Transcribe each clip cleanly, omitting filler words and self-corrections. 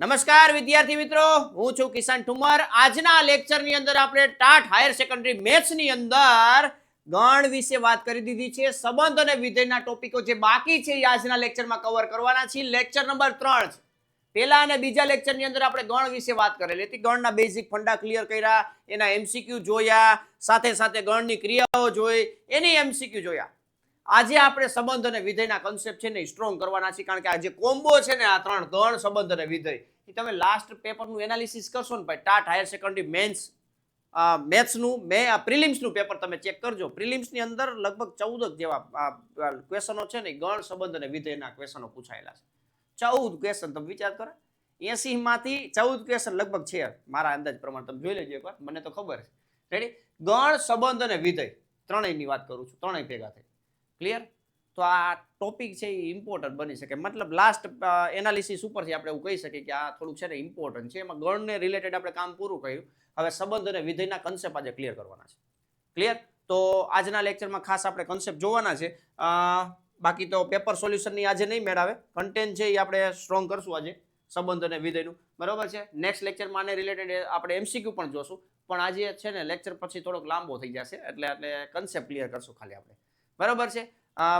નમસ્કાર વિદ્યાર્થી મિત્રો, હું છું કિશન ઠુમર. આજના લેક્ચરની અંદર આપણે ટાટ હાયર સેકન્ડરી મેથ્સની અંદર ગણ વિશે વાત કરી દીધી છે. સંબંધ અને વિધેયના ટોપિકો જે બાકી છે એ આજના લેક્ચરમાં કવર કરવાના છે. લેક્ચર નંબર 3 છે. પહેલા અને બીજા લેક્ચરની અંદર આપણે ગણ વિશે વાત કરેલી હતી. ગણના બેઝિક ફંડા ક્લિયર કર્યા, એના એમસીક્યુ જોયા, સાથે સાથે ગણની ક્રિયાઓ જોઈ, એની એમસીક્યુ જોયા. આજે આપણે સંબંધ અને વિધેયના કોન્સેપ્ટ છે ને સ્ટ્રોંગ કરવાના છે, કારણ કે આ જે કોમ્બો છે ને, આ ત્રણ ગણ, સંબંધ અને વિધેય, એ તમે લાસ્ટ પેપરનું એનાલિસિસ કરશો ને ભાઈ, ટાટ હાયર સેકન્ડરી મેન્સ મેથ્સનું પ્રિલિમ્સનું પેપર તમે ચેક કરજો. પ્રિલિમ્સની અંદર લગભગ 14 જેવા ક્વેશ્ચનો છે ને, ગણ, સંબંધ અને વિધેયના ક્વેશ્ચનો પૂછાયેલા છે. 14 ક્વેશ્ચન તમે વિચાર કરો. 80 માંથી 14 ક્વેશ્ચન લગભગ છે મારા અંદાજ પ્રમાણે. તમે જોઈ લેજો એકવાર, મને તો ખબર છે. રેડી? ગણ, સંબંધ અને વિધેય ત્રણેયની વાત કરું છું, ત્રણેય ભેગા થઈ. ક્લિયર? તો આ ટોપિક છે એ ઇમ્પોર્ટન્ટ બની શકે. મતલબ લાસ્ટ એનાલિસિસ ઉપરથી આપણે એવું કહી શકીએ કે આ થોડુંક છે ને ઇમ્પોર્ટન્ટ છે. એમાં ગણને રિલેટેડ આપણે કામ પૂરું કર્યું. હવે સંબંધ અને વિધેયના કન્સેપ્ટ આજે ક્લિયર કરવાના છે. ક્લિયર? તો આજના લેક્ચરમાં ખાસ આપણે કન્સેપ્ટ જોવાના છે. બાકી તો પેપર સોલ્યુશનની આજે નહીં મેળવે. કન્ટેન્ટ છે એ આપણે સ્ટ્રોંગ કરશું આજે સંબંધ અને વિધેયનું. બરોબર છે? નેક્સ્ટ લેક્ચરમાં આને રિલેટેડ આપણે એમસીક્યુ પણ જોશું. પણ આજે છે ને લેક્ચર પછી થોડોક લાંબો થઈ જશે, એટલે કન્સેપ્ટ ક્લિયર કરશું ખાલી આપણે. બરાબર છે?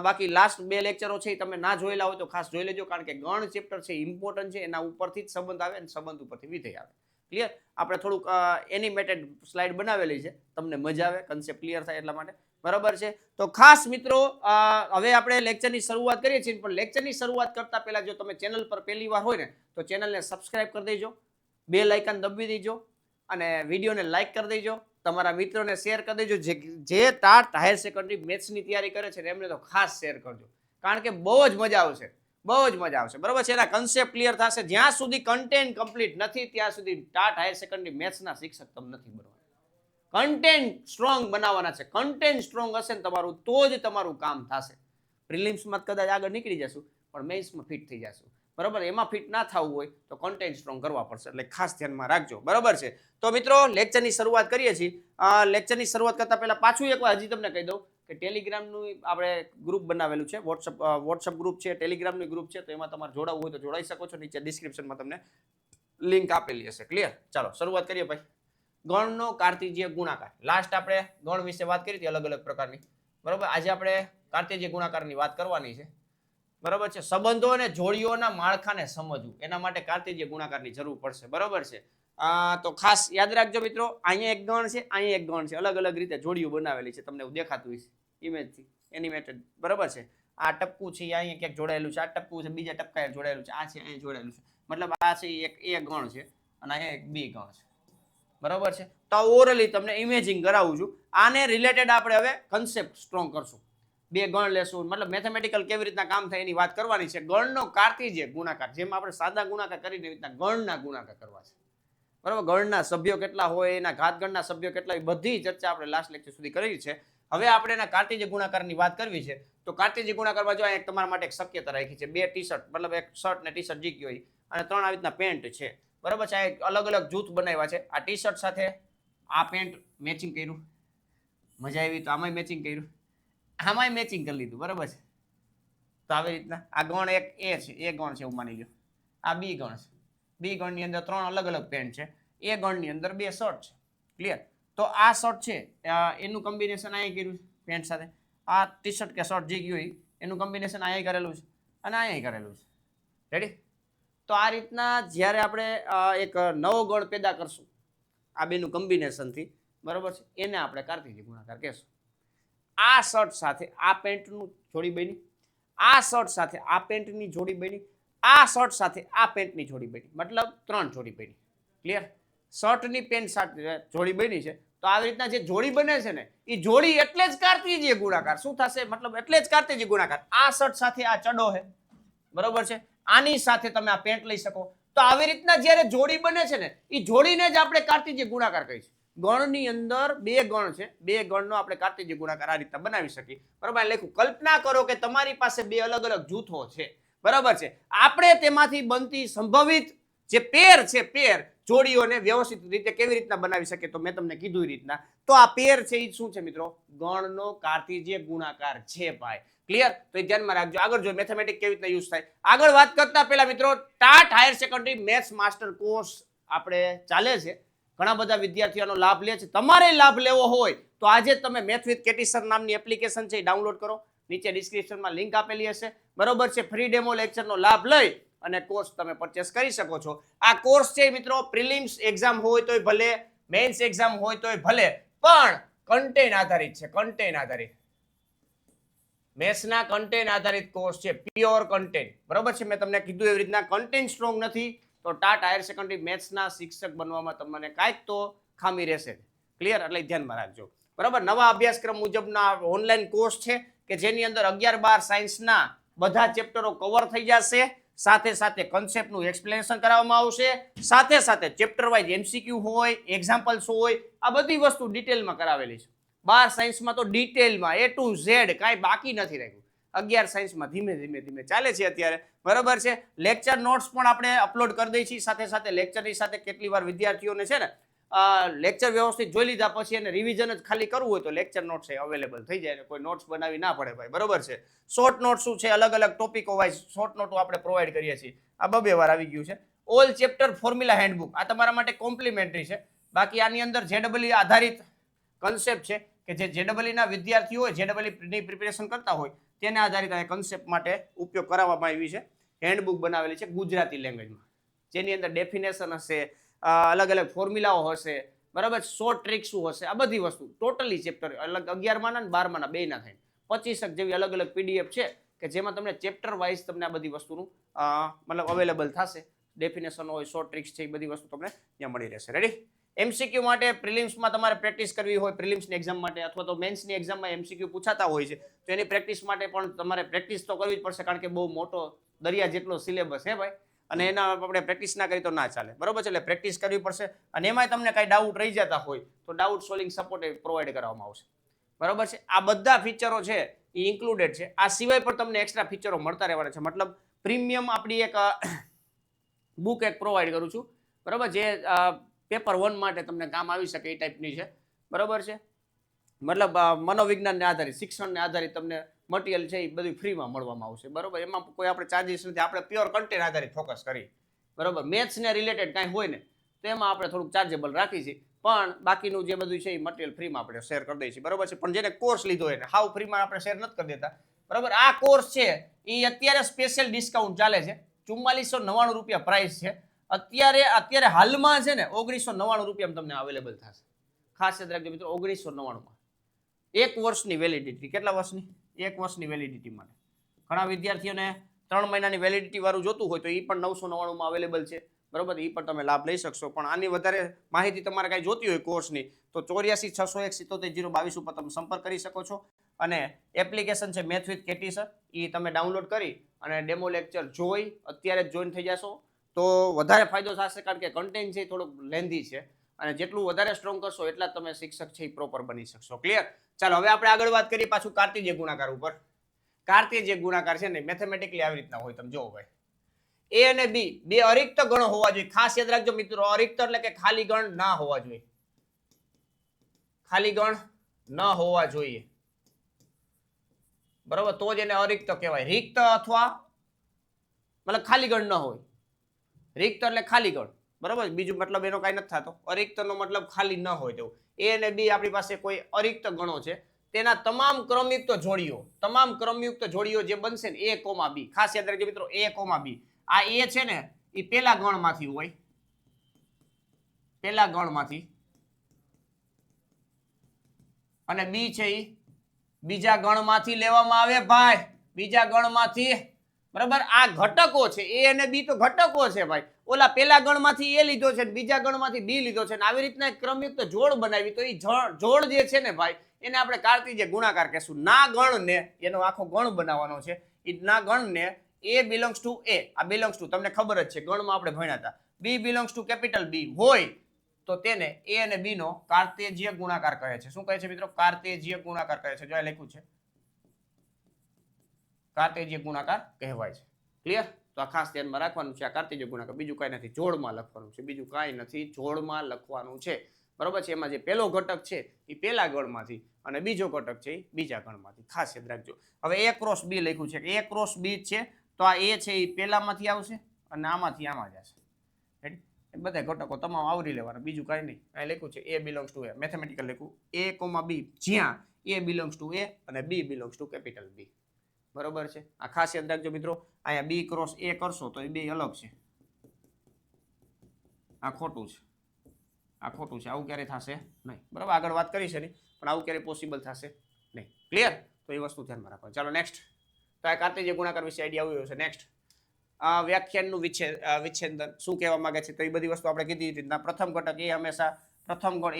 બાકી લાસ્ટ 2 લેક્ચરો છે એ તમે ના જોયેલા હોય તો ખાસ જોઈ લેજો, કારણ કે ગણ ચેપ્ટર છે ઇમ્પોર્ટન્ટ છે. એના ઉપરથી જ સંબંધ આવે અને સંબંધ ઉપરથી વિધેય આવે. ક્લિયર? આપણે થોડુંક એનિમેટેડ સ્લાઇડ બનાવેલી છે, તમને મજા આવે, કન્સેપ્ટ ક્લિયર થાય એટલા માટે. બરાબર છે? તો ખાસ મિત્રો, હવે આપણે લેક્ચરની શરૂઆત કરીએ છીએ, પણ લેક્ચરની શરૂઆત કરતા પહેલા જો તમે ચેનલ પર પહેલી વાર હોય ને તો ચેનલને સબસ્ક્રાઇબ કરી દેજો, બેલ આઇકન દબાવી દેજો અને વિડીયોને લાઈક કરી દેજો. તમારા મિત્રોને શેર કરી દેજો. જે ટાટ હાયર સેકન્ડરી મેથ્સની તૈયારી કરે છે એમને તો ખાસ શેર કરજો, કારણ કે બહુ જ મજા આવશે, બહુ જ મજા આવશે. બરોબર છે? એના કન્સેપ્ટ ક્લિયર થશે. જ્યાં સુધી કન્ટેન્ટ કમ્પ્લીટ નથી ત્યાં સુધી ટાટ હાયર સેકન્ડરી મેથ્સના શિક્ષક તમે નથી બનવાના. કન્ટેન્ટ સ્ટ્રોંગ બનાવવાના છે. કન્ટેન્ટ સ્ટ્રોંગ હશે ને તમારું, તો જ તમારું કામ થશે. પ્રિલિમ્સમાં કદાચ આગળ નીકળી જશું, પણ મેઇન્સમાં ફિટ થઈ જશું. બરોબર? એમાં ફિટ ના થવું હોય તો કન્ટેન્ટ સ્ટ્રોંગ કરવા પડશે, એટલે ખાસ ધ્યાનમાં રાખજો. બરોબર છે? તો મિત્રો, લેક્ચરની શરૂઆત કરીએ છીએ. લેક્ચરની શરૂઆત કરતા પહેલા પાછું એકવાર હજી તમને કહી દઉં કે ટેલિગ્રામનું આપણે ગ્રુપ બનાવેલું છે. વોટ્સઅપ ગ્રુપ છે, ટેલિગ્રામનું ગ્રુપ છે. તો એમાં તમારે જોડાવવું હોય તો જોડાઈ શકો છો. નીચે ડિસ્ક્રિપ્શનમાં તમને લિંક આપેલી હશે. ક્લિયર? ચાલો શરૂઆત કરીએ ભાઈ. ગણનો કાર્તિજીય ગુણાકાર. લાસ્ટ આપણે ગણ વિશે વાત કરી હતી, અલગ અલગ પ્રકારની. બરોબર? આજે આપણે કાર્તિજીય ગુણાકારની વાત કરવાની છે. બરોબર છે? સંબંધો અને જોડીઓના માળખાને સમજવું, એના માટે કાર્તિજીય ગુણાકારની જરૂર પડશે. બરોબર છે? તો ખાસ યાદ રાખજો મિત્રો, અહીંયા એક ગણ છે, અહીંયા એક ગણ છે. અલગ અલગ રીતે જોડીઓ બનાવેલી છે, તમને એવું દેખાતું હશે ઇમેજથી, એનિમેટેડ. બરોબર છે? આ ટપકું છે, અહીંયા ક્યાંક જોડાયેલું છે, આ ટપકું છે, બીજા ટપકા જોડાયેલું છે, આ છે અહીંયા જોડાયેલું છે. મતલબ આ છે એક એ ગણ છે અને અહીંયા એક બી ગણ છે. બરોબર છે? તો ઓરલી તમને ઇમેજિંગ કરાવું છું. આને રિલેટેડ આપણે હવે કન્સેપ્ટ સ્ટ્રોંગ કરશું. 2 ગણ લેશું, મતલબ મેથેમેટિકલ કેવી રીતના કામ થાય એની વાત કરવાની છે. ગણનો કાર્તિજીય ગુણાકાર, જેમ આપણે સાદા ગુણાકાર કરીને રીતના ગણના ગુણાકાર કરવા છે. બરાબર? ગણના સભ્યો કેટલા હોય, એના ઘાતગણના સભ્યો કેટલા હોય, બધી ચર્ચા આપણે લાસ્ટ લેક્ચર સુધી કરી છે. હવે આપણે એના કાર્તિજીય ગુણાકારની વાત કરવી છે. તો કાર્તિજીય ગુણાકારમાં જો એક તમારા માટે એક શક્યતા રાખી છે. 2 ટી-શર્ટ, મતલબ એક શર્ટ ને ટી-શર્ટ જીકી હોય અને 3 આવી રીતના પેન્ટ છે. બરાબર છે? આ અલગ અલગ જૂથ બનાવ્યા છે. આ ટી-શર્ટ સાથે આ પેન્ટ મેચિંગ કર્યું, મજા આવી તો આમાંય મેચિંગ કર્યું, આમાંય મેચિંગ કરી લીધું. બરાબર છે? તો આવી રીતના આ ગણ એક એ છે, એ ગણ છે એવું માની લો. આ બી ગણ છે. બી ગણની અંદર 3 અલગ અલગ પેન્ટ છે. એ ગણની અંદર 2 શર્ટ છે. ક્લિયર? તો આ શર્ટ છે એનું કોમ્બિનેશન અહીંયા કર્યું છે પેન્ટ સાથે. આ ટી શર્ટ કે શર્ટ જે હોય એનું કોમ્બિનેશન અહીંયા કરેલું છે અને અહીંયા કરેલું છે. રેડી? તો આ રીતના જ્યારે આપણે એક નવો ગણ પેદા કરશું આ બેનું કોમ્બિનેશનથી, બરોબર છે, એને આપણે કાર્તિજીય ગુણાકાર કહેશું. આ શર્ટ સાથે આ પેન્ટનું જોડી બની, આ શર્ટ સાથે આ પેન્ટની જોડી બની, આ શર્ટ સાથે આ પેન્ટની જોડી બની, મતલબ 3 જોડી બની. ક્લિયર? શર્ટની પેન્ટ સાથે જોડી બની છે. તો આવી રીતના જે જોડી બને છે ને, એ જોડી એટલે જ કાર્તિજીય ગુણાકાર. શું થશે? મતલબ એટલે જ કાર્તિજીય ગુણાકાર. આ શર્ટ સાથે આ ચડો છે. બરોબર છે? આની સાથે તમે આ પેન્ટ લઈ શકો. તો આવી રીતના જ્યારે જોડી બને છે ને, એ જોડીને જ આપણે કાર્તિજીય ગુણાકાર કહીશું. ગણની અંદર 2 ગણ છે, 2 ગણનો આપણે કાર્તિજીય ગુણાકાર આ રીતના બનાવી શકીએ. બરોબર? લખ્યું. કલ્પના કરો કે તમારી પાસે 2 અલગ અલગ જૂથો છે. બરાબર છે? આપણે તેમાંથી બનતી સંભવિત જે પેર છે, પેર જોડીઓને વ્યવસ્થિત રીતે કેવી રીતના બનાવી શકે, તો મેં તમને કીધું એ રીતના. તો આ પેર છે એ શું છે મિત્રો? ગણનો કાર્ટેશિયન ગુણાકાર છે ભાઈ. ક્લિયર? તો એ ધ્યાનમાં રાખજો. આગળ જો મેથેમેટિક્સ કેવી રીતે યુઝ થાય. આગળ વાત કરતા પહેલા મિત્રો, TAT higher secondary maths master course આપણે ચાલે છે. ઘણા બધા વિદ્યાર્થીઓનો લાભ લે છે. તમારે લાભ લેવો હોય તો આજે તમે મેથ વિથ કેટી સર નામની એપ્લિકેશન છે એ ડાઉનલોડ કરો. નીચે ડિસ્ક્રિપ્શનમાં લિંક આપેલી હશે. બરોબર છે? ફ્રી ડેમો લેક્ચરનો લાભ લઈ અને કોર્સ તમે પરચેસ કરી શકો છો. આ કોર્સ છે મિત્રો, પ્રિલિમ્સ એક્ઝામ હોય તોય ભલે, મેન્સ એક્ઝામ હોય તોય ભલે, પણ કન્ટેન્ટ આધારિત છે. કન્ટેન્ટ આધારિત, મેથ્સના કન્ટેન્ટ આધારિત કોર્સ છે, પ્યોર કન્ટેન્ટ. બરોબર છે? મેં તમને કીધું એવી રીતના કન્ટેન્ટ સ્ટ્રોંગ નથી તો ટાટ હાયર સેકન્ડરી મેથ્સના શિક્ષક બનવામાં તમને કાંઈક તો ખામી રહેશે. ક્લિયર? એટલે ધ્યાનમાં રાખજો. બરાબર? નવા અભ્યાસક્રમ મુજબના ઓનલાઈન કોર્સ છે કે જેની અંદર 11, 12 સાયન્સના બધા ચેપ્ટરો કવર થઈ જશે. સાથે સાથે કન્સેપ્ટનું એક્સપ્લેનેશન કરાવવામાં આવશે. સાથે સાથે ચેપ્ટર વાઇઝ એમસીક્યુ હોય, એક્ઝામ્પલ્સ હોય, આ બધી વસ્તુ ડિટેલમાં કરાવેલી છે. 12 સાયન્સમાં તો ડિટેલમાં A to Z કાંઈ બાકી નથી રાખ્યું. 11 સાયન્સમાં ધીમે ધીમે ચાલે છે અત્યારે. બરાબર છે? લેક્ચર નોટ્સ પણ આપણે અપલોડ કરી દઈએ છીએ. સાથે સાથે લેક્ચરની સાથે કેટલી વાર વિદ્યાર્થીઓને છે ને લેક્ચર વ્યવસ્થિત જોઈ લીધા પછી એને રિવિઝન જ ખાલી કરવું હોય તો લેક્ચર નોટ્સ અવેલેબલ થઈ જાય. કોઈ નોટ્સ બનાવી ના પડે ભાઈ. બરોબર છે? શોર્ટ નોટ શું છે, અલગ અલગ ટોપિકો વાઇઝ શોર્ટ નોટો આપણે પ્રોવાઈડ કરીએ છીએ. આ 2 વાર આવી ગયું છે. ઓલ ચેપ્ટર ફોર્મ્યુલા હેન્ડબુક આ તમારા માટે કોમ્પ્લિમેન્ટરી છે. બાકી આની અંદર જેડબલઈ આધારિત કન્સેપ્ટ છે કે જે જેડબલઈ ના વિદ્યાર્થીઓ હોય, જેડબલઈ ની પ્રિપેરેશન કરતા હોય તેને આધારિત આ કન્સેપ્ટ માટે ઉપયોગ કરવામાં આવી છે. હેન્ડબુક બનાવેલી છે ગુજરાતી લેંગ્વેજમાં, જેની અંદર ડેફિનેશન હશે, અલગ અલગ ફોર્મ્યુલાઓ હશે, બરાબર, શોર્ટ ટ્રિક શું હશે, આ બધી વસ્તુ ટોટલી ચેપ્ટર અલગ 11 માના અને 12 માના બેયના થાય 25 જેવી અલગ અલગ પીડીએફ છે કે જેમાં તમને ચેપ્ટર વાઇઝ તમને આ બધી વસ્તુનું મતલબ અવેલેબલ થશે. ડેફિનેશન હોય, શોર્ટ ટ્રિક્સ છે, એ બધી વસ્તુ તમને ત્યાં મળી રહેશે. રેડી? એમસીક્યુ માટે પ્રિલિમ્સમાં તમારે પ્રેક્ટિસ કરવી હોય, પ્રિલિમ્સની એક્ઝામ માટે અથવા તો મેન્સની એક્ઝામમાં એમસીક્યુ પૂછાતા હોય છે, તો એની પ્રેક્ટિસ માટે પણ તમારે પ્રેક્ટિસ તો કરવી જ પડશે, કારણ કે બહુ મોટો દરિયા જેટલો સિલેબસ છે ભાઈ, અને એના આપણે પ્રેક્ટિસ ના કરી તો ના ચાલે. બરોબર છે? એટલે પ્રેક્ટિસ કરવી પડશે. અને એમાંય તમને કાંઈ ડાઉટ રહી જતા હોય તો ડાઉટ સોલ્વિંગ સપોર્ટ પ્રોવાઈડ કરવામાં આવશે. બરોબર છે? આ બધા ફીચરો છે એ ઇન્ક્લુડેડ છે. આ સિવાય પણ તમને એક્સ્ટ્રા ફીચરો મળતા રહેવાના છે. મતલબ પ્રીમિયમ આપણી એક બુક એક પ્રોવાઈડ કરું છું. બરોબર? જે પેપર 1 માટે તમને કામ આવી શકે એ ટાઈપની છે. બરોબર છે? મતલબ મનોવિજ્ઞાનને આધારિત, શિક્ષણને આધારિત તમને મટીરિયલ છે એ બધું ફ્રીમાં મળવામાં આવશે. બરોબર? એમાં કોઈ આપણે ચાર્જીસ નથી. આપણે પ્યોર કન્ટેન્ટ આધારિત ફોકસ કરી. બરોબર? મેથ્સને રિલેટેડ કાંઈ હોય ને તો એમાં આપણે થોડુંક ચાર્જેબલ રાખી છીએ, પણ બાકીનું જે બધું છે એ મટીરિયલ ફ્રીમાં આપણે શેર કરી દઈએ છીએ. બરોબર છે? પણ જેને કોર્સ લીધો એને હાવ ફ્રીમાં આપણે શેર નથી કરી દેતા. બરોબર? આ કોર્સ છે એ અત્યારે સ્પેશિયલ ડિસ્કાઉન્ટ ચાલે છે. 4499 રૂપિયા પ્રાઇસ છે. અત્યારે હાલમાં છે ને 1999 રૂપિયામાં તમને અવેલેબલ થશે. ખાસ યાદ રાખજો મિત્રો, 1999માં 1 વર્ષની વેલિડિટી. કેટલા વર્ષની? 1 વર્ષની વેલિડિટી માટે. ઘણા વિદ્યાર્થીઓને 3 મહિનાની વેલિડિટી વાળું જોતું હોય તો એ પણ 999માં અવેલેબલ છે. બરોબર? એ પણ તમે લાભ લઈ શકશો. પણ આની વધારે માહિતી તમારે કાંઈ જોતી હોય કોર્સની તો 8460177022 ઉપર તમે સંપર્ક કરી શકો છો. અને એપ્લિકેશન છે મેથ વિથ કેટી સર, એ તમે ડાઉનલોડ કરી અને ડેમો લેક્ચર જોઈ અત્યારે જ જોઈન થઈ જશો તો વધારે ફાયદો થશે, કારણ કે કન્ટેન્ટ છે થોડુંક લેન્ધી છે અને જેટલું વધારે સ્ટ્રોંગ કરશો એટલા તમે શિક્ષક છે એ પ્રોપર બની શકશો. ક્લિયર? ચાલો હવે આપણે આગળ વાત કરીએ પાછું કાર્ટેશિય ગુણાકાર ઉપર. કાર્ટેશિય ગુણાકાર છે ને મેથેમેટિકલી આવી રીતના હોય. તમે જોવો ભાઈ, એ અને બી બે અરિક્ત ગણ હોવા જોઈએ. ખાસ યાદ રાખજો મિત્રો, અરિક્ત એટલે કે ખાલી ગણ ના હોવા જોઈએ. ખાલી ગણ ન હોવા જોઈએ. બરોબર? તો જ એને અરિક્ત કહેવાય. રિક્ત અથવા મતલબ ખાલી ગણ ન હોય. રિક્ત એટલે ખાલી ગણ. બરોબર? બીજું મતલબ એનો કાંઈ નથી થતો. અરિક્તનો મતલબ ખાલી ન હોય તેવું. એ અને બી આપણી પાસે કોઈ અરિક્ત ગણો છે, તેના તમામ ક્રમયુક્ત જોડીઓ જે બનશે ને A, B. ખાસ યાદ રાખજો મિત્રો, A, B. આ A છે ને એ પેલા ગણમાંથી હોય, પેલા ગણમાંથી, અને B છે એ બીજા ગણમાંથી લેવામાં આવે ભાઈ, બીજા ગણમાંથી. બરાબર? આ ઘટકો છે, A અને B તો ઘટકો છે ભાઈ. ઓલા પેલા ગણમાંથી A લીધો છે, બીજા ગણમાંથી B લીધો છે, અને આવી રીતના એક ક્રમયુક્ત જોડ બનાવી તો એ જોડ જે છે ને ભાઈ એને આપણે કાર્ટેશિય ગુણાકાર કહેશું. ના ગણને એનો આખો ગણ બનાવવાનો છે. એ ના ગણને A belongs to A, આ belongs to તમને ખબર જ છે, ગણમાં આપણે ભણ્યા હતા. B belongs to capital B હોય તો તેને A અને B નો કાર્ટેશિય ગુણાકાર કહે છે. શું કહે છે મિત્રો? કાર્ટેશિય ગુણાકાર કહે છે. જો આ લખ્યું છે કાર્ટેશિય ગુણાકાર કહેવાય છે. ક્લિયર? તો આ ખાસ ધ્યાનમાં રાખવાનું છે. આ કાર્ટેશિયન ગુણાકાર બીજું કાંઈ નથી, જોડમાં લખવાનું છે, બીજું કાંઈ નથી, જોડમાં લખવાનું છે. બરોબર છે. એમાં જે પહેલો ઘટક છે એ પહેલા ગણમાંથી અને બીજો ઘટક છે એ બીજા ગણમાંથી, ખાસ યાદ રાખજો. હવે A ક્રોસ B લખ્યું છે, A ક્રોસ B છે તો આ A છે એ પહેલામાંથી આવશે અને આમાંથી આમાં જશે. એ બધા ઘટકો તમામ આવરી લેવાના, બીજું કાંઈ નહીં. અહીં લખ્યું છે A belongs to A, mathematical લખ્યું A, B, જ્યાં A બિલોંગ્સ ટુ A અને B belongs to capital B. બરોબર છે. આ ખાસ યાદ રાખજો મિત્રો. અહીંયા B ક્રોસ A કરશો તો એ બે અલગ છે, આ ખોટું છે, આ ખોટું છે, આવું ક્યારે થશે નહીં. બરાબર, આગળ વાત કરી છે નહીં, પણ આવું ક્યારે પોસિબલ થશે નહીં. ક્લિયર? તો એ વસ્તુ ધ્યાનમાં રાખો. ચાલો નેક્સ્ટ. તો આ કાર્ટેશિયન ગુણાકાર વિશે આઈડિયા આવ્યો છે. નેક્સ્ટ વ્યાખ્યાનનું વિચ્છેદન શું કહેવા માંગે છે, તો એ બધી વસ્તુ આપણે કીધી રીતના પ્રથમ ઘટક એ હંમેશા પ્રથમ ગણ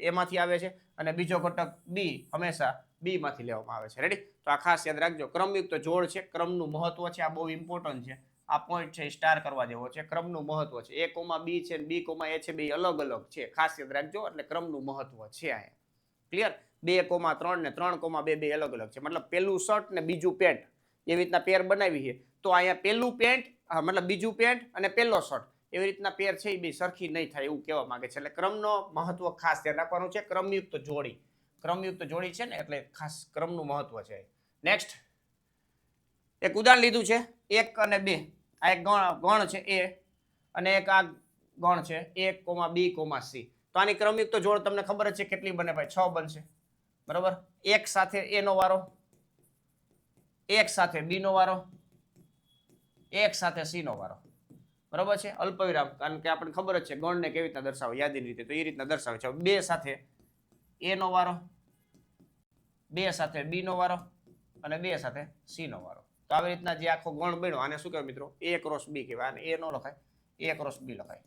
એમાંથી આવે છે અને બીજો ઘટક B હંમેશા B માંથી લેવામાં આવે છે. રેડી? તો આ ખાસ યાદ રાખજો. ક્રમયુક્ત જોડ છે, ક્રમનું મહત્વ છે, આ બહુ ઇમ્પોર્ટન્ટ છે. આ પોઈન્ટ છે સ્ટાર કરવા જેવો છે. ક્રમનું મહત્વ છે. A, B છે, B, A છે, બે અલગ અલગ છે. ખાસ યાદ રાખજો. એટલે ક્રમનું મહત્વ છે અહીંયા. ક્લિયર? 2, 3 ને 3, 2 બે અલગ અલગ છે. મતલબ પેલું શર્ટ ને બીજું પેન્ટ એવી રીતના પેર બનાવી છે. તો અહીંયા પેલું પેન્ટ મતલબ બીજું પેન્ટ અને પેલો શર્ટ એવી રીતના પેર છે એ બે સરખી નહીં થાય એવું કહેવા માંગે છે. એટલે ક્રમનો મહત્વ ખાસ ધ્યાન રાખવાનું છે. ક્રમયુક્ત જોડી, ક્રમયુક્ત જોડી છે ને એટલે ખાસ ક્રમનું મહત્વ છે. નેક્સ્ટ એક ઉદાહરણ લીધું છે 1 અને 2. આ એક ગણ છે A અને એક આ ગણ છે A, B, C. તો આની ક્રમયુક્ત જોડ તમને ખબર જ છે કેટલી બને ભાઈ? 6 બનશે. બરોબર? એક સાથે A નો વારો, એક સાથે B નો વારો, એક સાથે C નો વારો. બરોબર છે? અલ્પવિરામ, કારણ કે આપણને ખબર જ છે ગણને કેવી રીતના દર્શાવે, યાદીની રીતે, તો એ રીતના દર્શાવે છે. 2 સાથે A નો વારો, 2 સાથે B નો વારો અને 2 સાથે C નો વારો. તો આવી રીતના જે આખો ગણ બન્યો આને શું કહેવાય મિત્રો? A ક્રોસ B કહેવાય. આને A નો લખાય, A ક્રોસ B લખાય.